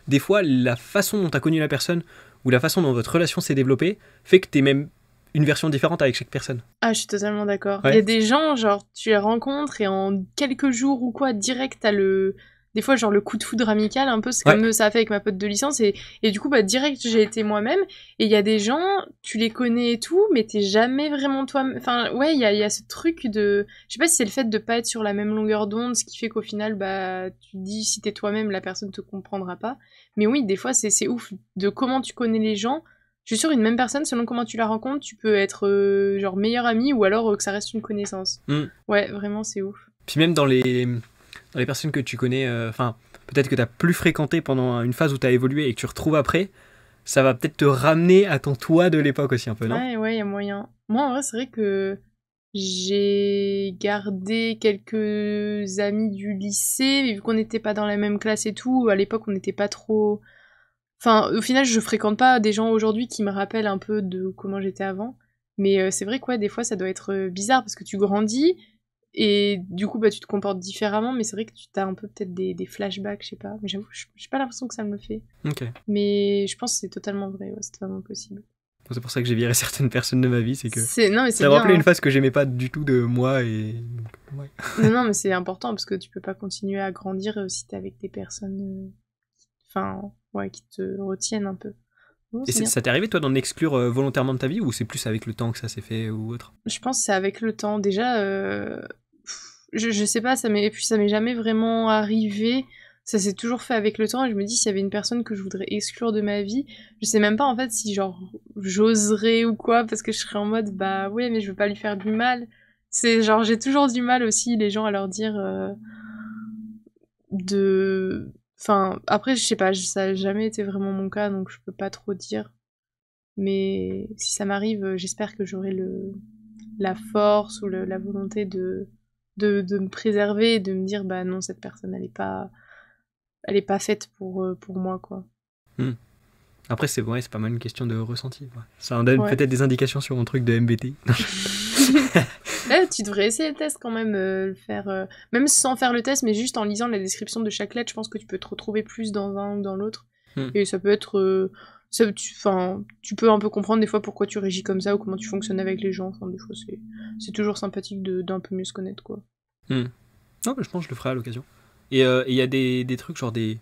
des fois la façon dont tu as connu la personne ou la façon dont votre relation s'est développée fait que t'es même une version différente avec chaque personne. Ah, je suis totalement d'accord. Ouais. Il y a des gens, genre, tu les rencontres et en quelques jours ou quoi, direct, t'as des fois, genre, le coup de foudre amical, un peu, c'est comme ça a fait avec ma pote de licence, et du coup, bah, direct, j'ai été moi-même, et il y a des gens, tu les connais et tout, mais t'es jamais vraiment toi. Enfin, ouais, il y a ce truc de... Je sais pas si c'est le fait de pas être sur la même longueur d'onde, ce qui fait qu'au final, bah, tu te dis, si t'es toi-même, la personne te comprendra pas. Mais oui, des fois, c'est ouf de comment tu connais les gens. Je suis sûre, une même personne, selon comment tu la rencontres, tu peux être genre meilleure amie ou alors que ça reste une connaissance. Ouais, vraiment, c'est ouf. Puis même dans les personnes que tu connais, peut-être que tu as plus fréquenté pendant une phase où tu as évolué et que tu retrouves après, ça va peut-être te ramener à ton toi de l'époque aussi un peu, non? Ouais, il y a moyen. Moi, en vrai, c'est vrai que j'ai gardé quelques amis du lycée, mais vu qu'on n'était pas dans la même classe et tout, à l'époque, on n'était pas trop... Enfin, au final, je fréquente pas des gens aujourd'hui qui me rappellent un peu de comment j'étais avant. Mais c'est vrai que ouais, des fois, ça doit être bizarre parce que tu grandis et du coup, bah, tu te comportes différemment. Mais c'est vrai que tu as un peu peut-être des flashbacks, je sais pas. Mais j'avoue, j'ai pas l'impression que ça me le fait. Ok. Mais je pense que c'est totalement vrai, ouais, c'est totalement possible. C'est pour ça que j'ai viré certaines personnes de ma vie, c'est que Non, mais c'est ça me bien, rappelait hein. une phase que j'aimais pas du tout de moi et... Ouais. Non, mais c'est important parce que tu peux pas continuer à grandir si t'es avec des personnes... ouais, qui te retiennent un peu. Oh, Et ça t'est arrivé toi d'en exclure volontairement de ta vie ou c'est plus avec le temps que ça s'est fait ou autre? Je pense que c'est avec le temps. Déjà, je sais pas, ça m'est jamais vraiment arrivé. Ça s'est toujours fait avec le temps et je me dis s'il y avait une personne que je voudrais exclure de ma vie, je sais même pas en fait si genre j'oserais ou quoi parce que je serais en mode bah ouais mais je veux pas lui faire du mal. C'est genre j'ai toujours du mal aussi les gens à leur dire Enfin, après, je sais pas, ça a jamais été vraiment mon cas, donc je peux pas trop dire. Mais si ça m'arrive, j'espère que j'aurai la force ou la volonté de me préserver et de me dire, bah non, cette personne, elle est pas faite pour moi, quoi. Après, c'est pas mal une question de ressenti. Ouais. Ça en donne peut-être des indications sur mon truc de MBTI. Tu devrais essayer le test quand même, le faire, même sans faire le test, mais juste en lisant la description de chaque lettre, je pense que tu peux te retrouver plus dans un ou dans l'autre. Et ça peut être... tu peux un peu comprendre des fois pourquoi tu réagis comme ça ou comment tu fonctionnes avec les gens. Enfin, des fois, c'est toujours sympathique d'un peu mieux se connaître, quoi. Non, mais je pense que je le ferai à l'occasion. Et il y a des trucs, genre des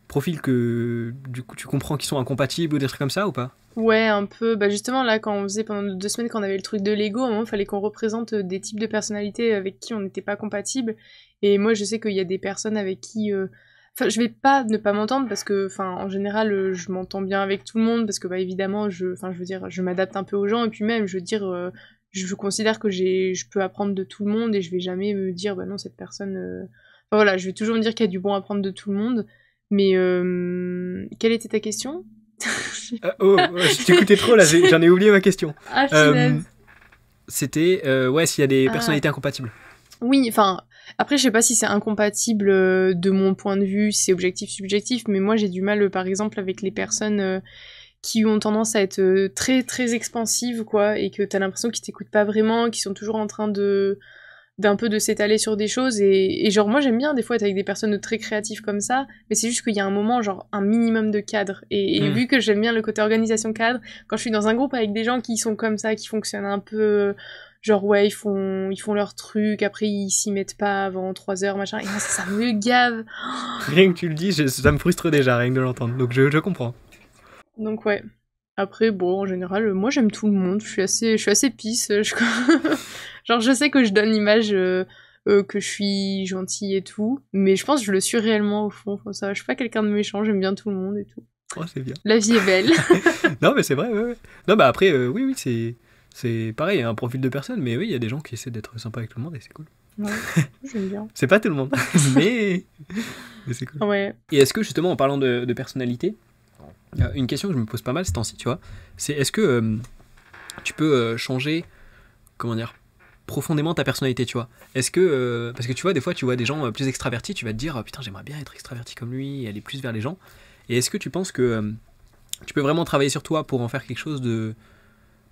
profils que du coup tu comprends qui sont incompatibles ou des trucs comme ça ou pas? Ouais, un peu. Bah justement, là, quand on faisait pendant 2 semaines, quand on avait le truc de Lego, à un moment, il fallait qu'on représente des types de personnalités avec qui on n'était pas compatible. Et moi, je sais qu'il y a des personnes avec qui Enfin, je vais pas ne pas m'entendre parce que, enfin, en général, je m'entends bien avec tout le monde parce que, bah, évidemment, enfin, je veux dire, je m'adapte un peu aux gens et puis même, je veux dire, je considère que je peux apprendre de tout le monde et je vais jamais me dire, bah non, cette personne. Enfin, voilà, je vais toujours me dire qu'il y a du bon à prendre de tout le monde. Mais quelle était ta question? Je t'écoutais trop là, j'en ai oublié ma question. Ah, punaise. C'était, ouais, s'il y a des Ah. personnalités incompatibles. Oui, enfin, après, je sais pas si c'est incompatible de mon point de vue, si c'est objectif, subjectif, mais moi j'ai du mal, par exemple, avec les personnes qui ont tendance à être très très expansives, quoi, et que t'as l'impression qu'ils t'écoutent pas vraiment, qu'ils sont toujours en train d'un peu de s'étaler sur des choses, et genre, moi j'aime bien des fois être avec des personnes très créatives comme ça, mais c'est juste qu'il y a un moment, genre, un minimum de cadre, et vu que j'aime bien le côté organisation cadre, quand je suis dans un groupe avec des gens qui sont comme ça, qui fonctionnent un peu... Genre, ouais, ils font leur truc, après ils s'y mettent pas avant 3 heures, machin, et moi ça me gave. Rien que tu le dis, ça me frustre déjà, rien que de l'entendre, donc je comprends. Donc ouais. Après, bon, en général, moi j'aime tout le monde, je suis assez pisse. Genre, je sais que je donne l'image que je suis gentille et tout, mais je pense que je le suis réellement au fond. Enfin, ça, je suis pas quelqu'un de méchant, j'aime bien tout le monde et tout. Oh, c'est bien. La vie est belle. Non, mais c'est vrai, ouais. Non, bah après, oui, c'est pareil, un profil de personne, mais oui, il y a des gens qui essaient d'être sympas avec tout le monde et c'est cool. Ouais, j'aime bien. C'est pas tout le monde, mais c'est cool. Ouais. Et est-ce que justement, en parlant de personnalité, une question que je me pose pas mal ces temps-ci, tu vois, c'est est-ce que tu peux changer, comment dire, profondément ta personnalité, tu vois. Est-ce que, parce que tu vois, des fois, tu vois des gens plus extravertis, tu vas te dire, putain, j'aimerais bien être extraverti comme lui, et aller plus vers les gens. Et est-ce que tu penses que tu peux vraiment travailler sur toi pour en faire quelque chose de,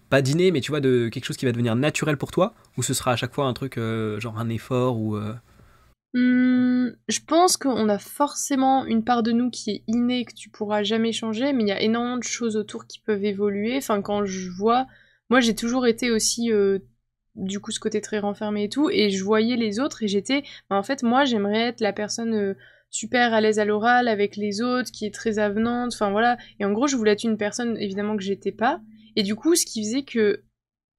pas d'inné, mais tu vois, de quelque chose qui va devenir naturel pour toi, ou ce sera à chaque fois un truc, genre un effort, ou... Je pense qu'on a forcément une part de nous qui est innée, que tu pourras jamais changer, mais il y a énormément de choses autour qui peuvent évoluer. Enfin, quand je vois... Moi, j'ai toujours été aussi, du coup, ce côté très renfermé et tout, et je voyais les autres, et j'étais... Bah, en fait, moi, j'aimerais être la personne super à l'aise à l'oral avec les autres, qui est très avenante, enfin voilà. Et en gros, je voulais être une personne, évidemment, que j'étais pas. Et du coup, ce qui faisait que...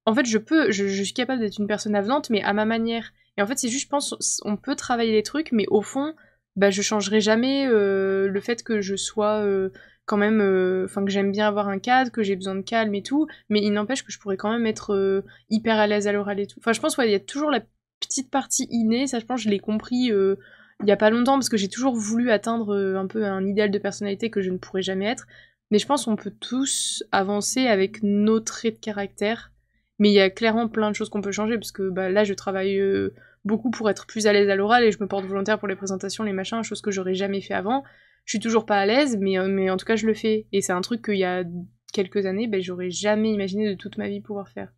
En fait, je suis capable d'être une personne avenante, mais à ma manière. Et en fait, c'est juste, je pense, on peut travailler les trucs, mais au fond, bah, je changerai jamais le fait que je sois quand même, enfin, que j'aime bien avoir un cadre, que j'ai besoin de calme et tout, mais il n'empêche que je pourrais quand même être hyper à l'aise à l'oral et tout. Enfin, je pense, ouais, il y a toujours la petite partie innée, ça, je pense, je l'ai compris il y a pas longtemps, parce que j'ai toujours voulu atteindre un peu un idéal de personnalité que je ne pourrais jamais être, mais je pense qu'on peut tous avancer avec nos traits de caractère. Mais il y a clairement plein de choses qu'on peut changer, parce que bah, là, je travaille beaucoup pour être plus à l'aise à l'oral et je me porte volontaire pour les présentations, les machins, chose que j'aurais jamais fait avant. Je suis toujours pas à l'aise, mais en tout cas, je le fais. Et c'est un truc qu'il y a quelques années, ben, j'aurais jamais imaginé de toute ma vie pouvoir faire.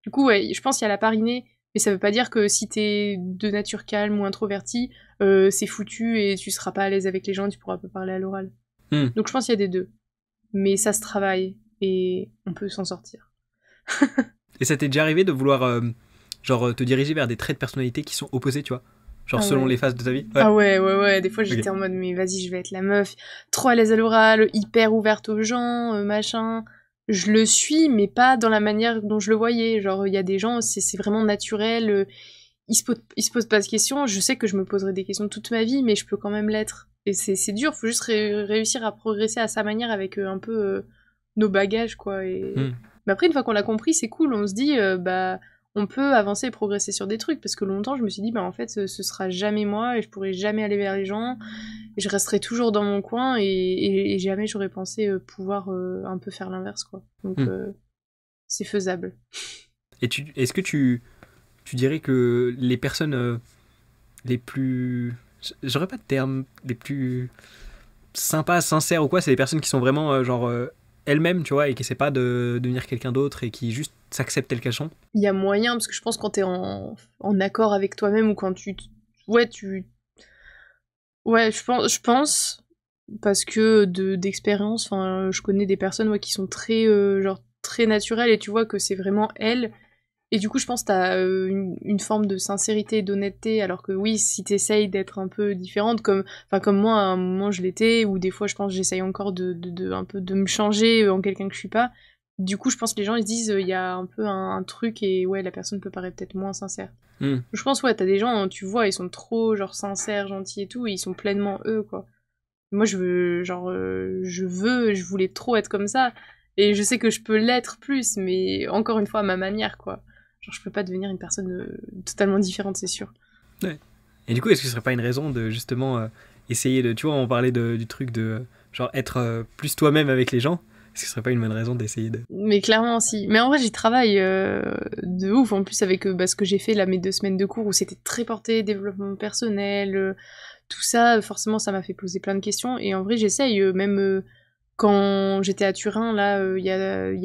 Du coup, ouais, je pense qu'il y a la part innée, mais ça veut pas dire que si t'es de nature calme ou introverti, c'est foutu et tu seras pas à l'aise avec les gens, tu pourras pas parler à l'oral. Donc je pense qu'il y a des deux. Mais ça se travaille et on peut s'en sortir. Et ça t'est déjà arrivé de vouloir, genre, te diriger vers des traits de personnalité qui sont opposés, tu vois? Genre, selon les phases de ta vie? Ouais. Ah ouais. Des fois, j'étais en mode, mais vas-y, je vais être la meuf, trop à l'aise à l'oral, hyper ouverte aux gens, machin. Je le suis, mais pas dans la manière dont je le voyais. Genre, il y a des gens, c'est vraiment naturel, ils se posent pas de questions. Je sais que je me poserai des questions toute ma vie, mais je peux quand même l'être. Et c'est dur, faut juste réussir à progresser à sa manière avec un peu nos bagages, quoi. Mais après, une fois qu'on l'a compris, c'est cool. On se dit, bah, on peut avancer et progresser sur des trucs. Parce que longtemps, je me suis dit, bah, en fait, ce sera jamais moi et je pourrai jamais aller vers les gens. Et je resterai toujours dans mon coin et jamais j'aurais pensé pouvoir un peu faire l'inverse, quoi. Donc, c'est faisable. Et est-ce que tu dirais que les personnes les plus... J'aurais pas de terme, les plus sympas, sincères ou quoi, c'est les personnes qui sont vraiment, genre... elles-mêmes, tu vois, et qui essaient pas de devenir quelqu'un d'autre et qui juste s'acceptent telles qu'elles sont. Il y a moyen, parce que je pense quand t'es en accord avec toi-même ou quand ouais, je pense parce que d'expérience, enfin, je connais des personnes qui sont très, genre, très naturelles et tu vois que c'est vraiment elles. Et du coup, je pense que t'as une forme de sincérité et d'honnêteté, alors que oui, si t'essayes d'être un peu différente, comme moi, à un moment, je l'étais, ou des fois, je pense que j'essaye encore un peu de me changer en quelqu'un que je suis pas. Du coup, je pense que les gens, ils se disent, il y a un peu un truc, et ouais, la personne peut paraître peut-être moins sincère. Je pense, ouais, t'as des gens, tu vois, ils sont trop, genre, sincères, gentils et tout, et ils sont pleinement eux, quoi. Moi, je voulais trop être comme ça. Et je sais que je peux l'être plus, mais encore une fois, à ma manière, quoi. Genre, je peux pas devenir une personne totalement différente, c'est sûr. Ouais. Et du coup, est-ce que ce serait pas une raison de justement essayer de, tu vois, on parlait du truc de genre être plus toi-même avec les gens. Est-ce que ce serait pas une bonne raison d'essayer de... Mais clairement, si. Mais en vrai, j'y travaille de ouf. En plus, avec ce que j'ai fait là, mes 2 semaines de cours où c'était très porté développement personnel, tout ça, forcément, ça m'a fait poser plein de questions. Et en vrai, j'essaye, même quand j'étais à Turin, là, il y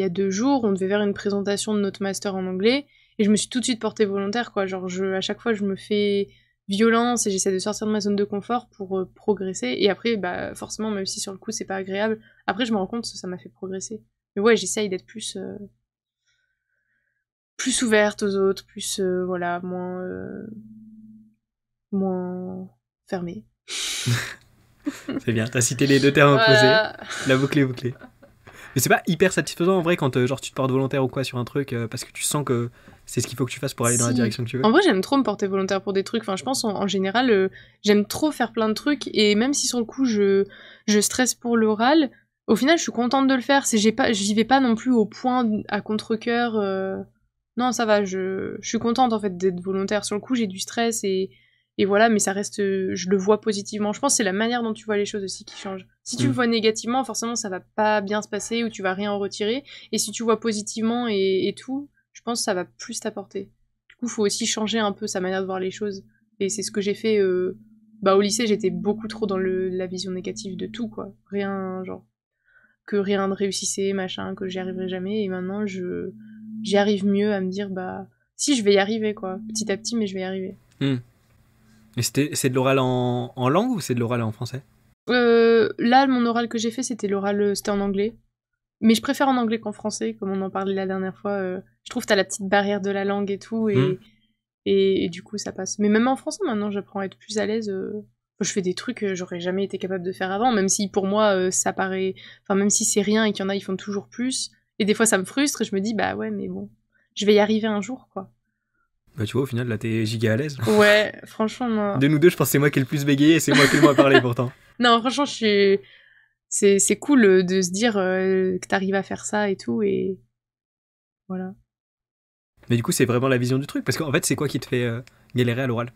a 2 jours, on devait faire une présentation de notre master en anglais. Et je me suis tout de suite portée volontaire, quoi. Genre, à chaque fois, je me fais violence et j'essaie de sortir de ma zone de confort pour progresser. Et après, bah, forcément, même si sur le coup, c'est pas agréable, après, je me rends compte que ça m'a fait progresser. Mais ouais, j'essaye d'être plus ouverte aux autres, plus, voilà, moins fermée. C'est bien, t'as cité les 2 termes opposés. Voilà. La boucle est bouclée. Mais c'est pas hyper satisfaisant en vrai quand genre tu te portes volontaire ou quoi sur un truc parce que tu sens que c'est ce qu'il faut que tu fasses pour aller dans la Si. direction que tu veux. En vrai, j'aime trop me porter volontaire pour des trucs. Enfin, je pense en général, j'aime trop faire plein de trucs. Et même si sur le coup, je stresse pour l'oral, au final, je suis contente de le faire. J'y vais pas non plus au point à contre-cœur. Non, ça va. Je suis contente en fait d'être volontaire. Sur le coup, j'ai du stress et voilà, mais ça reste. Je le vois positivement. Je pense que c'est la manière dont tu vois les choses aussi qui change. Si tu le vois négativement, forcément, ça va pas bien se passer ou tu vas rien en retirer. Et si tu vois positivement et tout, je pense que ça va plus t'apporter. Du coup, faut aussi changer un peu sa manière de voir les choses. Et c'est ce que j'ai fait. Bah, au lycée, j'étais beaucoup trop dans la vision négative de tout, quoi. Rien, genre, que rien ne réussissait, machin, que j'y arriverais jamais. Et maintenant, j'y arrive mieux à me dire, bah, si, je vais y arriver, quoi. Petit à petit, mais je vais y arriver. Et c'est de l'oral en langue ou c'est de l'oral en français? Là, mon oral que j'ai fait, c'était en anglais. Mais je préfère en anglais qu'en français, comme on en parlait la dernière fois. Je trouve que t'as la petite barrière de la langue et tout, et du coup, ça passe. Mais même en français, maintenant, j'apprends à être plus à l'aise. Je fais des trucs que j'aurais jamais été capable de faire avant, même si pour moi, ça paraît... Enfin, même si c'est rien et qu'il y en a, ils font toujours plus. Et des fois, ça me frustre et je me dis, bah ouais, mais bon, je vais y arriver un jour, quoi. Bah tu vois, au final, là, t'es giga à l'aise. Ouais, franchement, non. De nous deux, je pense que c'est moi qui ai le plus bégayé et c'est moi qui ai le moins parlé pourtant. Non, franchement, c'est cool de se dire que t'arrives à faire ça et tout, et voilà. Mais du coup, c'est vraiment la vision du truc. Parce qu'en fait, c'est quoi qui te fait galérer à l'oral?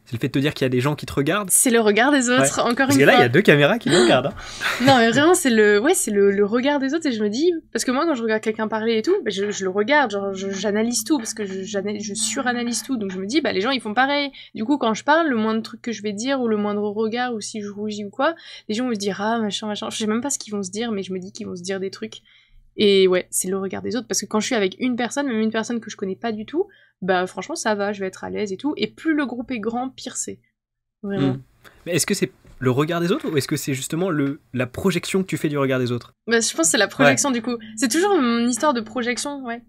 C'est le fait de te dire qu'il y a des gens qui te regardent? C'est le regard des autres, Ouais. encore Parce une que là, fois. il y a 2 caméras qui nous regardent. Hein. Non, mais vraiment, c'est le regard des autres, et je me dis, parce que moi, quand je regarde quelqu'un parler et tout, bah, je le regarde, genre, j'analyse tout, parce que je suranalyse tout, donc je me dis, bah, les gens, ils font pareil. Du coup, quand je parle, le moindre truc que je vais dire, ou le moindre regard, ou si je rougis ou quoi, les gens vont se dire, ah, machin, machin. Je sais même pas ce qu'ils vont se dire, mais je me dis qu'ils vont se dire des trucs. Et ouais, c'est le regard des autres, parce que quand je suis avec une personne, même une personne que je connais pas du tout, bah, franchement, ça va, je vais être à l'aise et tout, et plus le groupe est grand, pire c'est. Vraiment. Mais est-ce que c'est le regard des autres ou est-ce que c'est justement la projection que tu fais du regard des autres? Bah, je pense que c'est la projection du coup. C'est toujours une histoire de projection, ouais.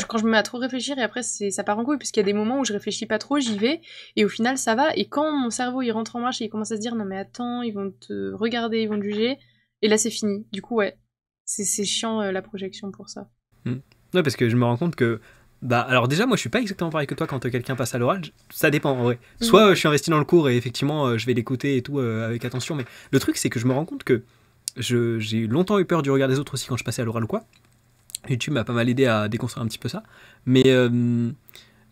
Quand je me mets à trop réfléchir et après ça part en couille, parce qu'il y a des moments où je réfléchis pas trop, j'y vais, et au final ça va, et quand mon cerveau il rentre en marche et il commence à se dire non mais attends, ils vont te regarder, ils vont te juger, et là c'est fini. Du coup ouais, c'est chiant la projection pour ça. Ouais, parce que je me rends compte que bah alors déjà moi je suis pas exactement pareil que toi quand quelqu'un passe à l'oral, ça dépend en vrai. Soit je suis investi dans le cours et effectivement je vais l'écouter et tout avec attention, mais le truc c'est que je me rends compte que j'ai longtemps eu peur du regard des autres aussi quand je passais à l'oral ou quoi. YouTube m'a pas mal aidé à déconstruire un petit peu ça, mais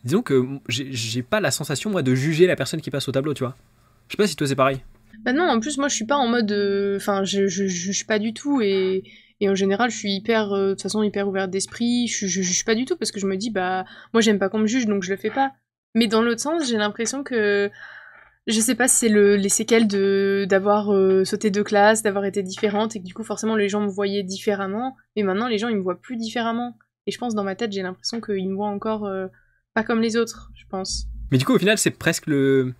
disons que j'ai pas la sensation moi de juger la personne qui passe au tableau, tu vois. Je sais pas si toi c'est pareil. Bah non, en plus moi je suis pas en mode enfin je juge pas du tout, et en général je suis hyper de toute façon hyper ouverte d'esprit, je juge pas du tout parce que je me dis bah moi j'aime pas qu'on me juge donc je le fais pas. Mais dans l'autre sens, j'ai l'impression que je sais pas si c'est les séquelles d'avoir sauté 2 classes, d'avoir été différente, et que du coup forcément les gens me voyaient différemment, mais maintenant les gens ils me voient plus différemment. Et je pense dans ma tête, j'ai l'impression qu'ils me voient encore pas comme les autres, je pense. Mais du coup au final c'est presque le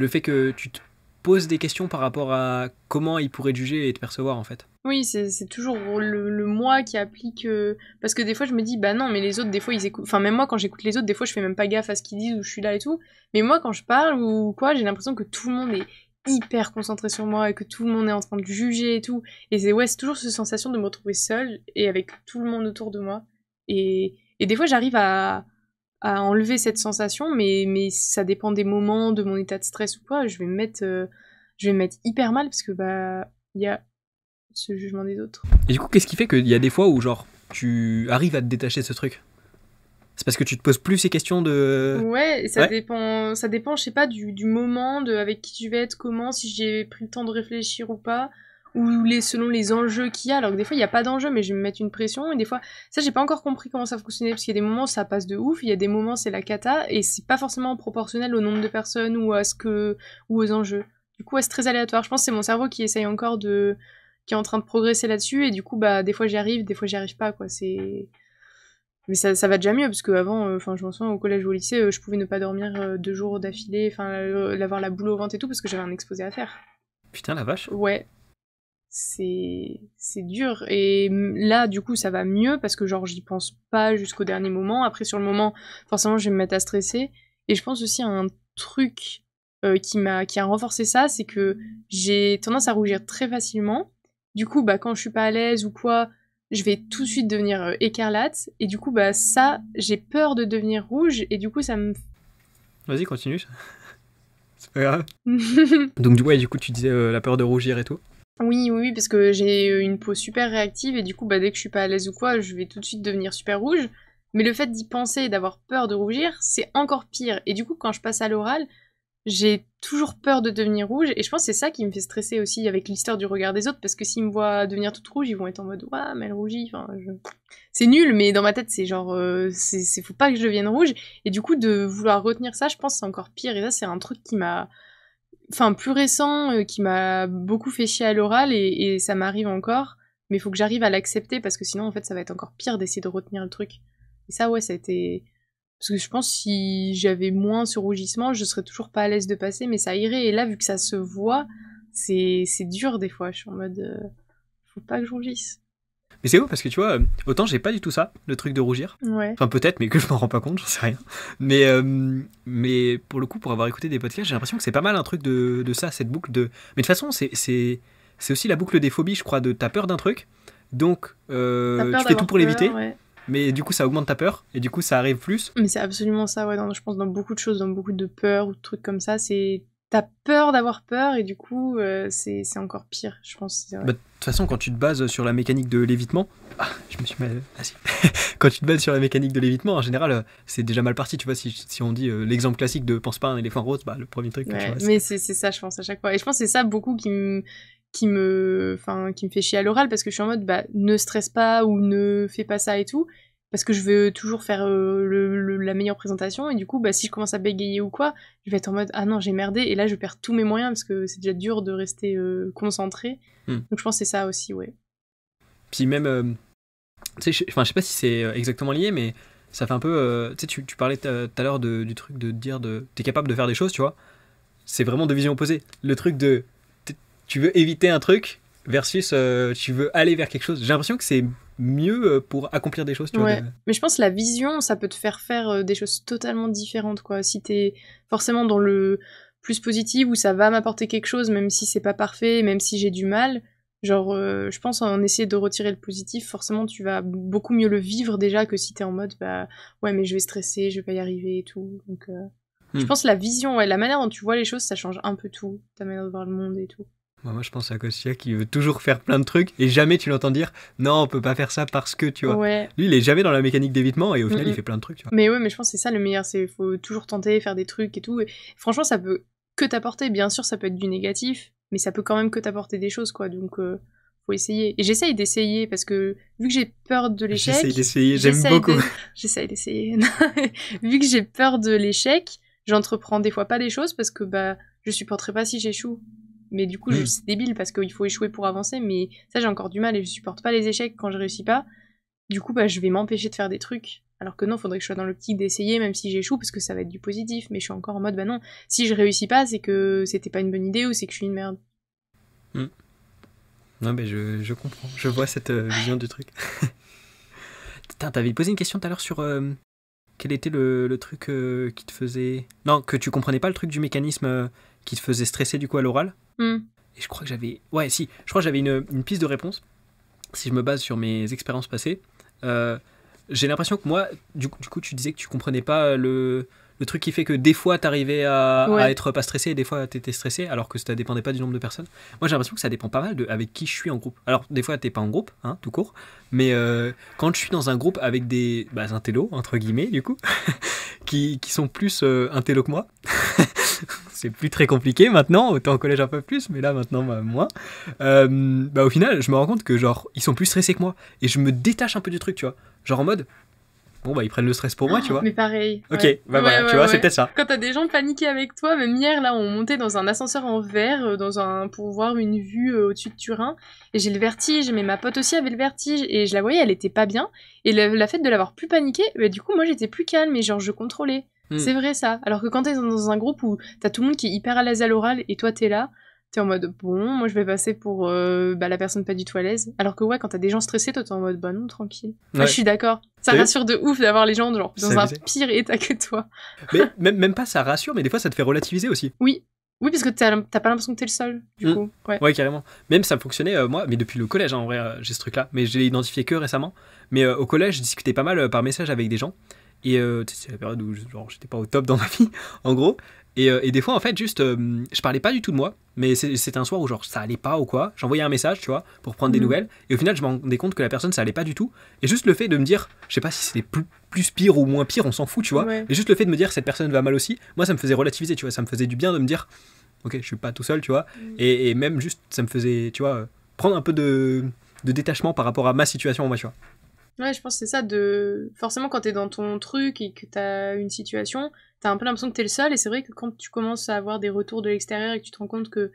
fait que tu te poses des questions par rapport à comment ils pourraient te juger et te percevoir en fait. Oui, c'est toujours le moi qui applique... Parce que des fois, je me dis, bah non, mais les autres, des fois, ils écoutent... Enfin, même moi, quand j'écoute les autres, des fois, je fais même pas gaffe à ce qu'ils disent, ou je suis là et tout. Mais moi, quand je parle ou quoi, j'ai l'impression que tout le monde est hyper concentré sur moi et que tout le monde est en train de juger et tout. Et c'est toujours cette sensation de me retrouver seule et avec tout le monde autour de moi. Et des fois, j'arrive à enlever cette sensation, mais ça dépend des moments, de mon état de stress ou quoi. Je vais me mettre... je vais me mettre hyper mal parce que il y a ce jugement des autres. Et du coup, qu'est-ce qui fait qu'il y a des fois où genre tu arrives à te détacher de ce truc? C'est parce que tu te poses plus ces questions de... Ouais, ça dépend, je sais pas, du moment, de avec qui je vais être, comment, si j'ai pris le temps de réfléchir ou pas, ou selon les enjeux qu'il y a. Alors que des fois, il n'y a pas d'enjeu, mais je vais me mettre une pression, et des fois, ça, j'ai pas encore compris comment ça fonctionnait, parce qu'il y a des moments, ça passe de ouf, il y a des moments, c'est la cata, et c'est pas forcément proportionnel au nombre de personnes ou ou aux enjeux. Du coup, ouais, c'est très aléatoire. Je pense que c'est mon cerveau qui essaye encore qui est en train de progresser là-dessus, et du coup, des fois j'y arrive, des fois j'y arrive pas, quoi. Mais ça va déjà mieux, parce qu'avant, je me souviens au collège ou au lycée, je pouvais ne pas dormir 2 jours d'affilée, avoir la boule au ventre et tout, parce que j'avais un exposé à faire. Putain, la vache. Ouais. C'est dur. Et là, du coup, ça va mieux, parce que genre, j'y pense pas jusqu'au dernier moment. Après, sur le moment, forcément, je vais me mettre à stresser. Et je pense aussi à un truc qui a renforcé ça, c'est que j'ai tendance à rougir très facilement. Du coup, quand je suis pas à l'aise ou quoi, je vais tout de suite devenir écarlate. Et du coup, ça, j'ai peur de devenir rouge. Et du coup, ça me... Vas-y, continue. C'est pas grave. Donc, du coup, tu disais la peur de rougir et tout. Oui, parce que j'ai une peau super réactive. Et du coup, dès que je suis pas à l'aise ou quoi, je vais tout de suite devenir super rouge. Mais le fait d'y penser et d'avoir peur de rougir, c'est encore pire. Et du coup, quand je passe à l'oral, j'ai toujours peur de devenir rouge, et je pense que c'est ça qui me fait stresser aussi avec l'histoire du regard des autres, parce que s'ils me voient devenir toute rouge, ils vont être en mode « Ouah, mais elle rougit », c'est nul, mais dans ma tête, c'est genre, faut pas que je devienne rouge, et du coup, de vouloir retenir ça, je pense que c'est encore pire, et ça, c'est un truc qui m'a... plus récent, qui m'a beaucoup fait chier à l'oral, et ça m'arrive encore, mais il faut que j'arrive à l'accepter, parce que sinon, en fait, ça va être encore pire d'essayer de retenir le truc. Et ça, ouais, ça a été... Parce que je pense que si j'avais moins ce rougissement, je serais toujours pas à l'aise de passer, mais ça irait. Et là, vu que ça se voit, c'est dur des fois. Je suis en mode, faut pas que je rougisse. Mais c'est ouf parce que tu vois, autant j'ai pas du tout ça, le truc de rougir. Ouais. Enfin peut-être, mais que je m'en rends pas compte, j'en sais rien. Mais pour le coup, pour avoir écouté des podcasts, j'ai l'impression que c'est pas mal un truc de ça, cette boucle de... Mais de toute façon, c'est aussi la boucle des phobies, je crois, de t'as peur d'un truc, donc tu fais tout pour l'éviter. Ouais. Mais du coup, ça augmente ta peur, et du coup, ça arrive plus. Mais c'est absolument ça, ouais. Je pense dans beaucoup de choses, dans beaucoup de peurs ou de trucs comme ça, c'est... T'as peur d'avoir peur, et du coup, c'est encore pire, je pense. De toute façon, quand tu te bases sur la mécanique de l'évitement... Ah, je me suis mal... Vas-y. Quand tu te bases sur la mécanique de l'évitement, en général, c'est déjà mal parti, tu vois. Si on dit l'exemple classique de « pense pas à un éléphant rose », le premier truc que tu vois... Mais c'est ça, je pense, à chaque fois. Et je pense que c'est ça, beaucoup, qui me fait chier à l'oral, parce que je suis en mode ne stresse pas ou ne fais pas ça et tout, parce que je veux toujours faire la meilleure présentation, et du coup si je commence à bégayer ou quoi, je vais être en mode ah non, j'ai merdé, et là je perds tous mes moyens parce que c'est déjà dur de rester concentré. Donc je pense que c'est ça aussi, ouais. Puis même tu sais, je sais pas si c'est exactement lié, mais ça fait un peu tu sais, tu parlais tout à l'heure du truc de dire t'es capable de faire des choses, tu vois. C'est vraiment de vision opposée. Le truc de tu veux éviter un truc versus tu veux aller vers quelque chose. J'ai l'impression que c'est mieux pour accomplir des choses, tu vois. Mais je pense que la vision, ça peut te faire des choses totalement différentes, quoi. Si t'es forcément dans le plus positif, où ça va m'apporter quelque chose, même si c'est pas parfait, même si j'ai du mal, genre, je pense en essayer de retirer le positif, forcément tu vas beaucoup mieux le vivre déjà que si t'es en mode, ouais, mais je vais stresser, je vais pas y arriver et tout. Donc, je pense que la vision, ouais, la manière dont tu vois les choses, ça change un peu tout, ta manière de voir le monde et tout. Moi, je pense à Kostia qui veut toujours faire plein de trucs et jamais tu l'entends dire non, on peut pas faire ça parce que, tu vois. Ouais. Lui, il est jamais dans la mécanique d'évitement et au final, il fait plein de trucs, tu vois. Mais ouais, mais je pense que c'est ça le meilleur, c'est faut toujours tenter, faire des trucs et tout. Et franchement, ça peut que t'apporter. Bien sûr, ça peut être du négatif, mais ça peut quand même que t'apporter des choses, quoi. Donc, faut essayer. Et j'essaye d'essayer parce que vu que j'ai peur de l'échec. J'essaye d'essayer, j'aime beaucoup. J'essaye d'essayer. Vu que j'ai peur de l'échec, j'entreprends des fois pas des choses parce que je supporterai pas si j'échoue. Mais du coup, c'est débile parce qu'il faut échouer pour avancer, mais ça, j'ai encore du mal et je supporte pas les échecs quand je réussis pas. Du coup, je vais m'empêcher de faire des trucs. Alors que non, faudrait que je sois dans l'optique d'essayer, même si j'échoue, parce que ça va être du positif. Mais je suis encore en mode, non, si je réussis pas, c'est que c'était pas une bonne idée ou c'est que je suis une merde. Non, mais je comprends. Je vois cette vision du truc. T'avais posé une question tout à l'heure sur quel était le truc qui te faisait... Non, que tu comprenais pas le truc du mécanisme qui te faisait stresser du coup à l'oral. Et je crois que j'avais... Ouais, si. Je crois que j'avais une piste de réponse. Si je me base sur mes expériences passées. J'ai l'impression que moi... Du coup, tu disais que tu comprenais pas le Le truc qui fait que des fois t'arrivais à Ouais. être pas stressé et des fois t'étais stressé alors que ça dépendait pas du nombre de personnes. Moi j'ai l'impression que ça dépend pas mal de avec qui je suis en groupe. Alors des fois t'es pas en groupe, hein, tout court, mais quand je suis dans un groupe avec des intellos, entre guillemets du coup, qui sont plus intellos que moi, c'est plus très compliqué maintenant, autant au collège un peu plus, mais là maintenant moins. Au final je me rends compte que genre ils sont plus stressés que moi et je me détache un peu du truc, tu vois. Genre en mode, bon ils prennent le stress pour moi, tu vois. Mais pareil. Ok, ouais. voilà, Ouais, tu vois, ouais. c'est peut-être ça. Quand t'as des gens paniqués avec toi, même hier, là, on montait dans un ascenseur en verre, pour voir une vue au-dessus de Turin, et j'ai le vertige, mais ma pote aussi avait le vertige, et je la voyais, elle était pas bien, et la fait de l'avoir plus paniquée, bah, du coup, moi, j'étais plus calme, et genre, je contrôlais. C'est vrai, ça. Alors que quand t'es dans un groupe où t'as tout le monde qui est hyper à l'aise à l'oral, et toi, t'es là, t'es en mode, bon, moi, je vais passer pour la personne pas du tout à l'aise. Alors que ouais, quand t'as des gens stressés, toi, t'es en mode, bah non, tranquille. Ouais. Je suis d'accord. Ça Oui. rassure de ouf d'avoir les gens genre, dans C'est un abusé. pire état que toi. Mais même pas ça rassure, mais des fois ça te fait relativiser aussi. Oui, parce que t'as pas l'impression que t'es le seul, du coup. Ouais. Ouais, carrément. Même ça fonctionnait, moi, mais depuis le collège, hein, en vrai, j'ai ce truc-là. Mais je l'ai identifié que récemment. Mais au collège, je discutais pas mal par message avec des gens. Et c'est la période où j'étais pas au top dans ma vie, en gros. Et des fois, en fait, juste, je parlais pas du tout de moi, mais c'était un soir où genre ça allait pas ou quoi. J'envoyais un message, tu vois, pour prendre des nouvelles. Et au final, je me rendais compte que la personne, ça allait pas du tout. Et juste le fait de me dire, je sais pas si c'était plus pire ou moins pire, on s'en fout, tu vois. Ouais. Et juste le fait de me dire, cette personne va mal aussi, moi, ça me faisait relativiser, tu vois. Ça me faisait du bien de me dire, ok, je suis pas tout seul, tu vois. Et même juste, ça me faisait, tu vois, prendre un peu de détachement par rapport à ma situation, moi, tu vois. Ouais, je pense que c'est ça, forcément, quand t'es dans ton truc et que t'as une situation, t'as un peu l'impression que t'es le seul, et c'est vrai que quand tu commences à avoir des retours de l'extérieur et que tu te rends compte que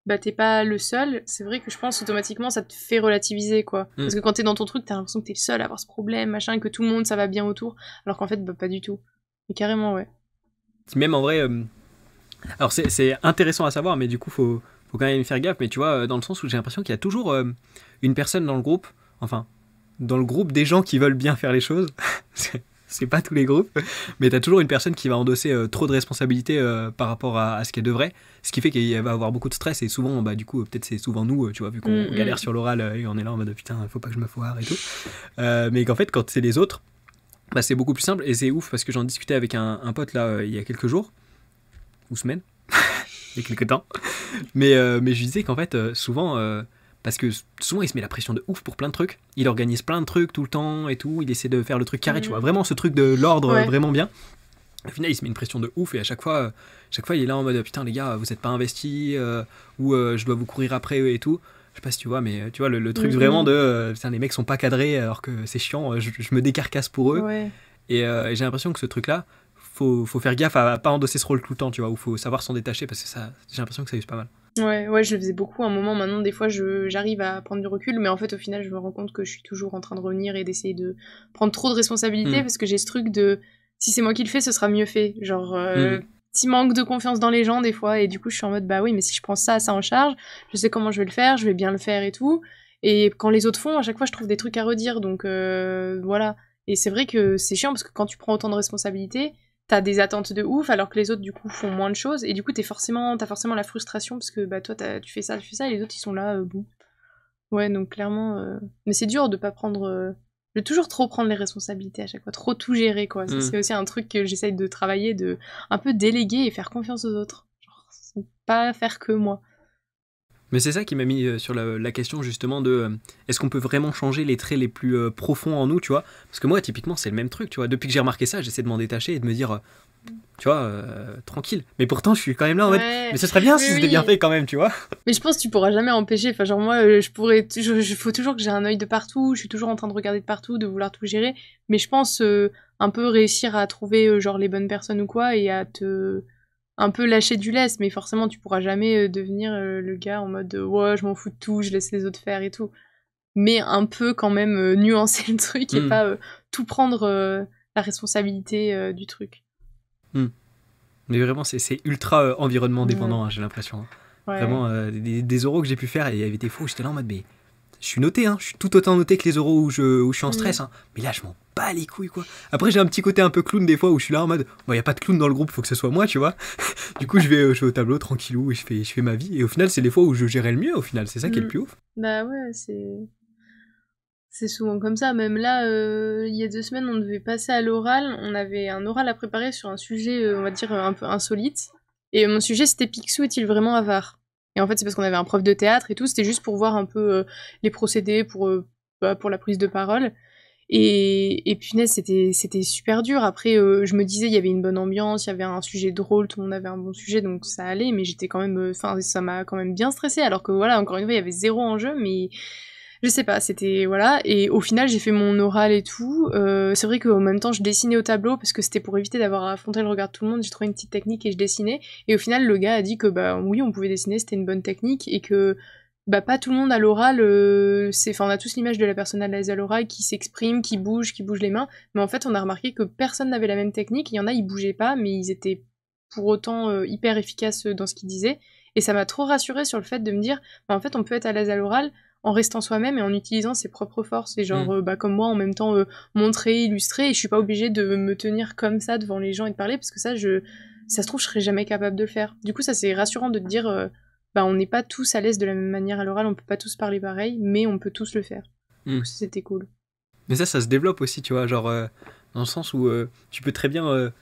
bah t'es pas le seul, c'est vrai que je pense automatiquement ça te fait relativiser, quoi. Parce que quand t'es dans ton truc, t'as l'impression que t'es le seul à avoir ce problème, machin, et que tout le monde ça va bien autour, alors qu'en fait, bah pas du tout. Mais carrément, ouais. Même en vrai, alors c'est intéressant à savoir, mais du coup, faut quand même faire gaffe. Mais tu vois, dans le sens où j'ai l'impression qu'il y a toujours une personne dans le groupe, enfin, dans le groupe des gens qui veulent bien faire les choses. C'est pas tous les groupes, mais t'as toujours une personne qui va endosser trop de responsabilités par rapport à ce qu'elle devrait, ce qui fait qu'elle va avoir beaucoup de stress, et souvent, du coup, peut-être c'est souvent nous, tu vois, vu qu'on galère sur l'oral, et on est là en mode putain, faut pas que je me foire et tout. Mais qu'en fait, quand c'est les autres, c'est beaucoup plus simple, et c'est ouf parce que j'en discutais avec un pote là il y a quelques jours, ou semaines, il y a quelques temps, mais je lui disais qu'en fait, souvent. Parce que souvent il se met la pression de ouf pour plein de trucs. Il organise plein de trucs tout le temps et tout. Il essaie de faire le truc carré, tu vois. Vraiment ce truc de l'ordre vraiment bien. Au final, il se met une pression de ouf et à chaque fois il est là en mode putain les gars, vous êtes pas investis ou je dois vous courir après eux et tout. Je sais pas si tu vois, mais tu vois le truc vraiment de putain les mecs sont pas cadrés alors que c'est chiant. Je me décarcasse pour eux. Ouais. Et j'ai l'impression que ce truc-là, faut faire gaffe à pas endosser ce rôle tout le temps, tu vois. Ou faut savoir s'en détacher parce que ça, j'ai l'impression que ça use pas mal. Ouais, je le faisais beaucoup à un moment. Maintenant, des fois, j'arrive à prendre du recul, mais en fait, au final, je me rends compte que je suis toujours en train de revenir et d'essayer de prendre trop de responsabilités parce que j'ai ce truc de si c'est moi qui le fais, ce sera mieux fait. Genre, petit manque de confiance dans les gens, des fois, et du coup, je suis en mode bah oui, mais si je prends ça en charge, je sais comment je vais le faire, je vais bien le faire et tout. Et quand les autres font, à chaque fois, je trouve des trucs à redire, donc voilà. Et c'est vrai que c'est chiant parce que quand tu prends autant de responsabilités, t'as des attentes de ouf alors que les autres du coup font moins de choses et du coup t'as forcément la frustration parce que bah toi tu fais ça et les autres ils sont là bon ouais donc clairement mais c'est dur de pas prendre de toujours trop prendre les responsabilités à chaque fois, trop tout gérer quoi. Ça, c'est aussi un truc que j'essaye de travailler, de un peu déléguer et faire confiance aux autres, genre pas faire que moi. Mais c'est ça qui m'a mis sur la question justement de est-ce qu'on peut vraiment changer les traits les plus profonds en nous, tu vois. Parce que moi, typiquement, c'est le même truc, tu vois. Depuis que j'ai remarqué ça, j'essaie de m'en détacher et de me dire, tu vois, tranquille. Mais pourtant, je suis quand même là en mode, mais ce serait bien si c'était bien fait quand même, tu vois. Mais je pense que tu pourras jamais empêcher. Enfin, genre moi, faut toujours que j'ai un œil de partout. Je suis toujours en train de regarder de partout, de vouloir tout gérer. Mais je pense un peu réussir à trouver genre les bonnes personnes ou quoi et à te un peu lâcher du lest, mais forcément tu pourras jamais devenir le gars en mode ouais je m'en fous de tout, je laisse les autres faire et tout. Mais un peu quand même nuancer le truc et pas tout prendre la responsabilité du truc. Mais vraiment c'est ultra environnement dépendant, hein, j'ai l'impression. Hein. Ouais. Vraiment des euros que j'ai pu faire et il y avait des fois où j'étais là en mode mais je suis noté, hein, je suis tout autant noté que les euros où je suis en stress, hein, mais là je m'en bats les couilles quoi. Après j'ai un petit côté un peu clown des fois où je suis là en mode bon y a pas de clown dans le groupe, faut que ce soit moi tu vois. Du coup je vais au tableau tranquillou et je fais ma vie et au final c'est les fois où je gérais le mieux au final, c'est ça qui est le plus ouf. Bah ouais C'est souvent comme ça. Même là, il y a 2 semaines, on devait passer à l'oral. On avait un oral à préparer sur un sujet, on va dire, un peu insolite. Et mon sujet, c'était Picsou est-il vraiment avare? Et en fait, c'est parce qu'on avait un prof de théâtre et tout. C'était juste pour voir un peu les procédés pour la prise de parole. Et punaise, c'était super dur. Après, je me disais, il y avait une bonne ambiance, il y avait un sujet drôle, tout le monde avait un bon sujet, donc ça allait. Mais j'étais quand même... Enfin, ça m'a quand même bien stressée. Alors que voilà, encore une fois, il y avait 0 enjeu, mais... Je sais pas, c'était... Voilà. Et au final, j'ai fait mon oral et tout. C'est vrai qu'en même temps, je dessinais au tableau, parce que c'était pour éviter d'avoir à affronter le regard de tout le monde. J'ai trouvé une petite technique et je dessinais. Et au final, le gars a dit que, bah oui, on pouvait dessiner, c'était une bonne technique, et que... Bah pas tout le monde à l'oral, on a tous l'image de la personne à l'aise à l'oral qui s'exprime, qui bouge les mains, mais en fait on a remarqué que personne n'avait la même technique, il y en a ils bougeaient pas, mais ils étaient pour autant hyper efficaces dans ce qu'ils disaient, et ça m'a trop rassurée sur le fait de me dire, bah en fait on peut être à l'aise à l'oral en restant soi-même et en utilisant ses propres forces, et genre comme moi en même temps montrer, illustrer, et je suis pas obligée de me tenir comme ça devant les gens et de parler, parce que ça se trouve je serais jamais capable de le faire. Du coup ça c'est rassurant de te dire... Bah, on n'est pas tous à l'aise de la même manière à l'oral, on peut pas tous parler pareil, mais on peut tous le faire. Donc c'était cool. Mais ça se développe aussi, tu vois, genre dans le sens où tu peux très bien,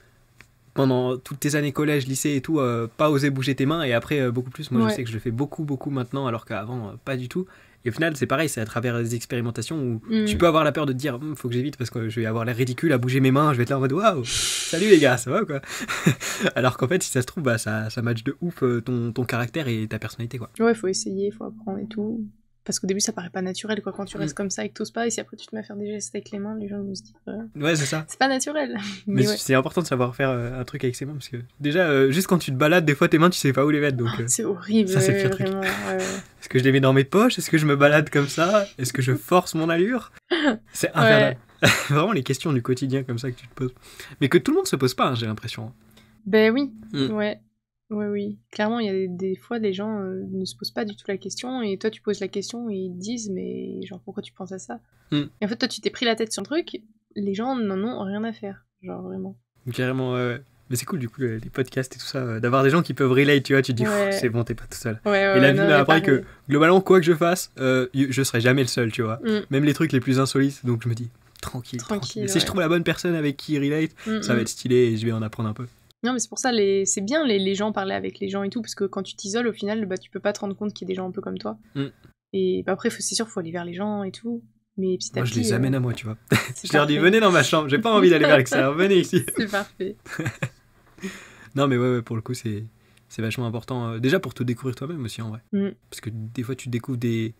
pendant toutes tes années collège, lycée et tout, pas oser bouger tes mains, et après beaucoup plus. Moi, je sais que je le fais beaucoup maintenant, alors qu'avant, pas du tout. Et au final, c'est pareil, c'est à travers des expérimentations où tu peux avoir la peur de te dire faut que j'évite parce que je vais avoir l'air ridicule à bouger mes mains, je vais être là en mode waouh, salut les gars, ça va quoi. Alors qu'en fait, si ça se trouve, bah, ça match de ouf ton caractère et ta personnalité quoi. Ouais, faut essayer, faut apprendre et tout. Parce qu'au début, ça paraît pas naturel quoi, quand tu restes comme ça et que t'oses pas, et si après tu te mets à faire des gestes avec les mains, les gens vont se dire ouais, c'est ça. C'est pas naturel. Mais ouais. C'est important de savoir faire un truc avec ses mains parce que déjà, juste quand tu te balades, des fois tes mains tu sais pas où les mettre donc. C'est horrible. Ça, c'est le pire truc. Est-ce que je les mets dans mes poches? Est-ce que je me balade comme ça? Est-ce que je force mon allure? C'est infernal. Ouais. Vraiment les questions du quotidien comme ça que tu te poses. Mais que tout le monde se pose pas, hein, j'ai l'impression. Ben oui, ouais. Oui. Clairement, il y a des fois, les gens ne se posent pas du tout la question, et toi, tu poses la question, et ils te disent, mais genre, pourquoi tu penses à ça? Et en fait, toi, tu t'es pris la tête sur le truc, les gens n'en ont rien à faire, genre, vraiment. Carrément, ouais. Mais c'est cool, du coup, les podcasts et tout ça, d'avoir des gens qui peuvent relate, tu vois, tu te dis, c'est bon, t'es pas tout seul. Ouais, et la vie m'a appris que, globalement, quoi que je fasse, je serai jamais le seul, tu vois. Même les trucs les plus insolites, donc je me dis, tranquille. Si je trouve la bonne personne avec qui relate, ça va être stylé, et je vais en apprendre un peu. Non, mais c'est pour ça, c'est bien les gens parler avec les gens et tout, parce que quand tu t'isoles, au final, bah, tu peux pas te rendre compte qu'il y a des gens un peu comme toi. Et bah, après, c'est sûr, faut aller vers les gens et tout. Mais petit à petit. Moi, je les amène à moi, tu vois. Je leur dis, venez dans ma chambre, j'ai pas envie d'aller vers l'extérieur, venez ici. C'est parfait. Non, mais ouais, pour le coup, c'est vachement important. Déjà pour te découvrir toi-même aussi, en vrai. Parce que des fois, tu découvres des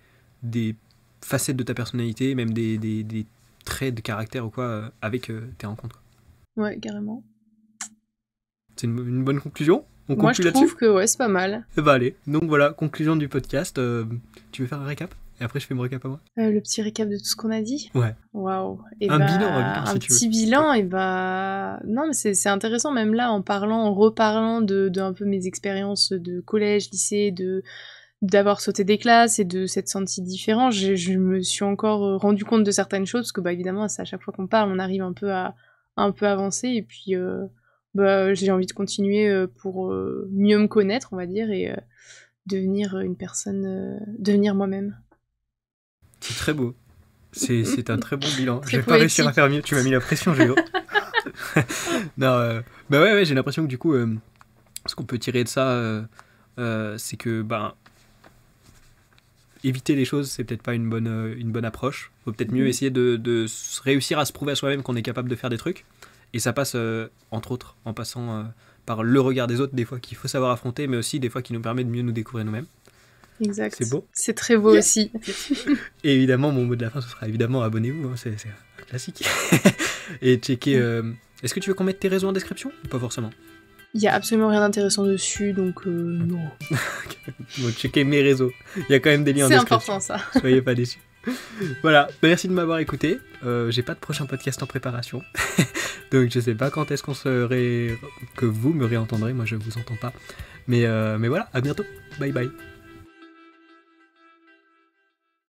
facettes de ta personnalité, même des traits de caractère ou quoi, avec tes rencontres. Ouais, carrément. C'est une bonne conclusion. Moi, je trouve que ouais, c'est pas mal. Bah allez, donc voilà, conclusion du podcast. Tu veux faire un récap? Et après, je fais mon récap à moi. Le petit récap de tout ce qu'on a dit. Ouais. Waouh. Un bilan, un petit bilan, et bah... Non, mais c'est intéressant, même là, en reparlant de un peu mes expériences de collège, lycée, d'avoir sauté des classes et de s'être senti différent, je me suis encore rendu compte de certaines choses, parce que bah évidemment, à chaque fois qu'on parle, on arrive un peu à avancer, et puis... Bah, j'ai envie de continuer pour mieux me connaître, on va dire, et devenir une personne, devenir moi-même. C'est très beau. C'est un très bon bilan. Je vais pas réussir à faire mieux. Tu m'as mis la pression, Géo. Non, bah ouais, j'ai l'impression que du coup, ce qu'on peut tirer de ça, c'est que éviter les choses, c'est peut-être pas une bonne approche. Faut peut-être mieux essayer de réussir à se prouver à soi-même qu'on est capable de faire des trucs. Et ça passe, entre autres, en passant par le regard des autres, des fois qu'il faut savoir affronter, mais aussi des fois qui nous permet de mieux nous découvrir nous-mêmes. Exact. C'est beau. C'est très beau aussi. Et évidemment, mon mot de la fin, ce sera évidemment abonnez-vous, hein, c'est un classique. Et checker... Est-ce que tu veux qu'on mette tes réseaux en description ou pas forcément? Il n'y a absolument rien d'intéressant dessus, donc non. Bon, checker mes réseaux. Il y a quand même des liens en description. C'est important, ça. Soyez pas déçus. Voilà, merci de m'avoir écouté. J'ai pas de prochain podcast en préparation. Donc je sais pas quand est-ce que vous me réentendrez. Moi je vous entends pas. Mais voilà, à bientôt. Bye bye.